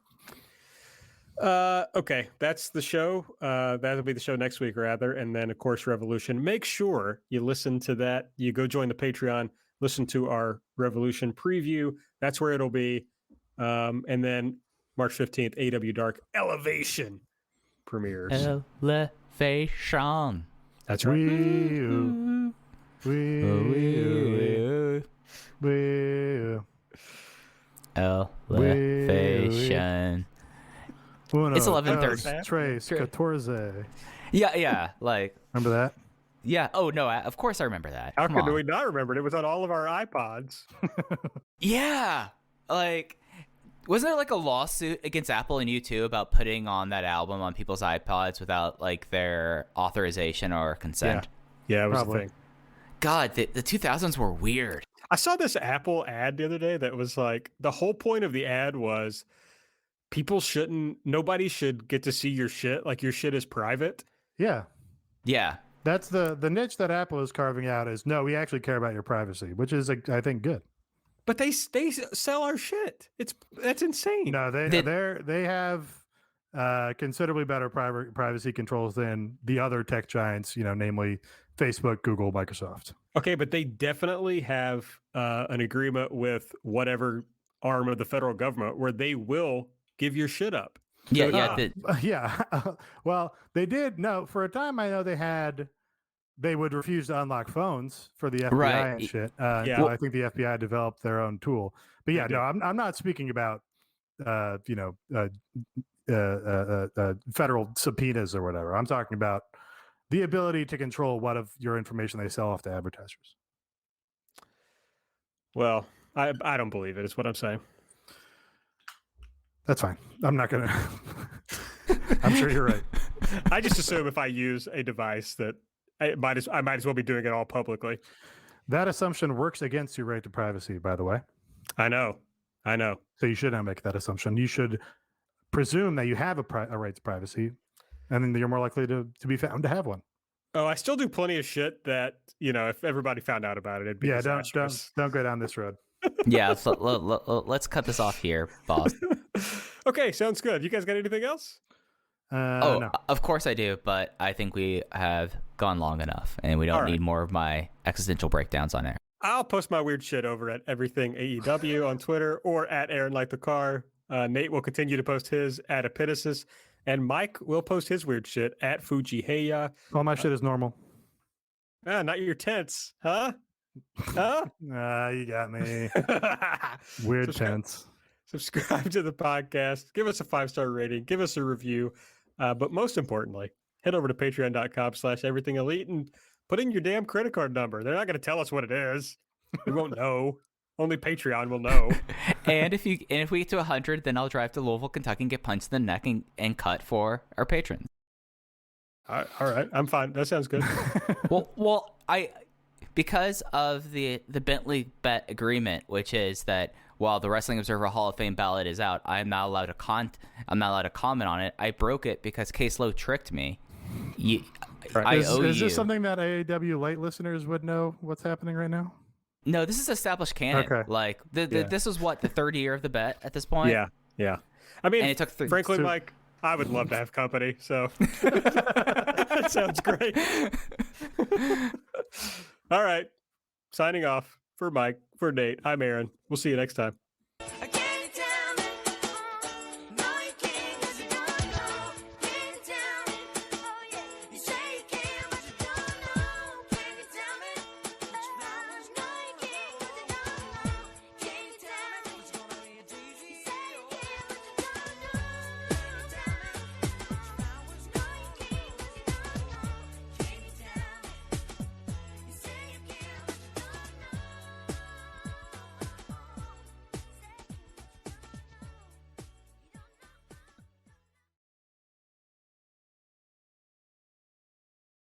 E: Okay, that's the show. That'll be the show next week, rather. And then, of course, Revolution. Make sure you listen to that. You go join the Patreon, listen to our Revolution preview. That's where it'll be. And then March 15th, AEW Dark Elevation premieres.
G: Elevation.
E: That's right.
G: Elevation. It's 11:30.
F: Tres, 14.
G: Yeah, like
F: Remember that?
G: yeah. Oh no, of course I remember that.
E: How
G: Come
E: could
G: on.
E: we not remember it? It was on all of our iPods.
G: Yeah, like wasn't there like a lawsuit against Apple and U2 about putting on that album on people's iPods without like their authorization or consent?
E: Yeah, it was
F: Probably.
E: a thing.
G: God, the 2000s were weird.
E: I saw this Apple ad the other day that was like, the whole point of the ad was nobody should get to see your shit. Like your shit is private.
F: Yeah.
G: Yeah.
F: That's the niche that Apple is carving out is, no, we actually care about your privacy, which is, I think, good.
E: But they sell our shit. That's insane.
F: No, they have considerably better privacy controls than the other tech giants, namely Facebook, Google, Microsoft.
E: Okay, but they definitely have an agreement with whatever arm of the federal government where they will give your shit up.
G: Yeah.
F: Well, they did. No, for a time, I know they would refuse to unlock phones for the FBI
G: Right.
F: and shit.
E: Yeah.
F: I think the FBI developed their own tool. But yeah, no, I'm not speaking about, federal subpoenas or whatever. I'm talking about the ability to control what of your information they sell off to advertisers.
E: Well, I don't believe it, is what I'm saying.
F: That's fine. I'm not going to. I'm sure you're right.
E: I just assume if I use a device that I might as well be doing it all publicly.
F: That assumption works against your right to privacy, by the way.
E: I know.
F: So you should not make that assumption. You should presume that you have a right to privacy, and then you're more likely to be found to have one.
E: Oh, I still do plenty of shit that, if everybody found out about it, it'd be disastrous.
F: Don't go down this road.
G: Yeah, so let's cut this off here, boss.
E: Okay, sounds good. You guys got anything else?
F: No.
G: Of course I do, but I think we have gone long enough, and we don't need more of my existential breakdowns on air.
E: I'll post my weird shit over at Everything AEW on Twitter or at Aaron Like the Car. Nate will continue to post his at Epitasis, and Mike will post his weird shit at Fujiheya.
F: All my shit is normal.
E: Not your tense, huh? Huh?
F: You got me. Weird tense.
E: Subscribe to the podcast. Give us a 5-star rating. Give us a review. But most importantly, head over to patreon.com/everythingelite and put in your damn credit card number. They're not going to tell us what it is. We won't know. Only Patreon will know.
G: And if we get to 100, then I'll drive to Louisville, Kentucky, and get punched in the neck and cut for our patrons.
E: All right, I'm fine. That sounds good.
G: Well, because of the Bentley bet agreement, which is that while the Wrestling Observer Hall of Fame ballot is out, I'm not allowed to comment on it. I broke it because K-Slow tricked me.
F: Is this something that AEW Light listeners would know what's happening right now?
G: No, this is established canon.
F: Okay.
G: Like this was the third year of the bet at this point.
E: Yeah. I mean,
G: and it took
E: frankly, Mike, I would love to have company. So that sounds great. All right. Signing off for Mike, for Nate. I'm Aaron. We'll see you next time.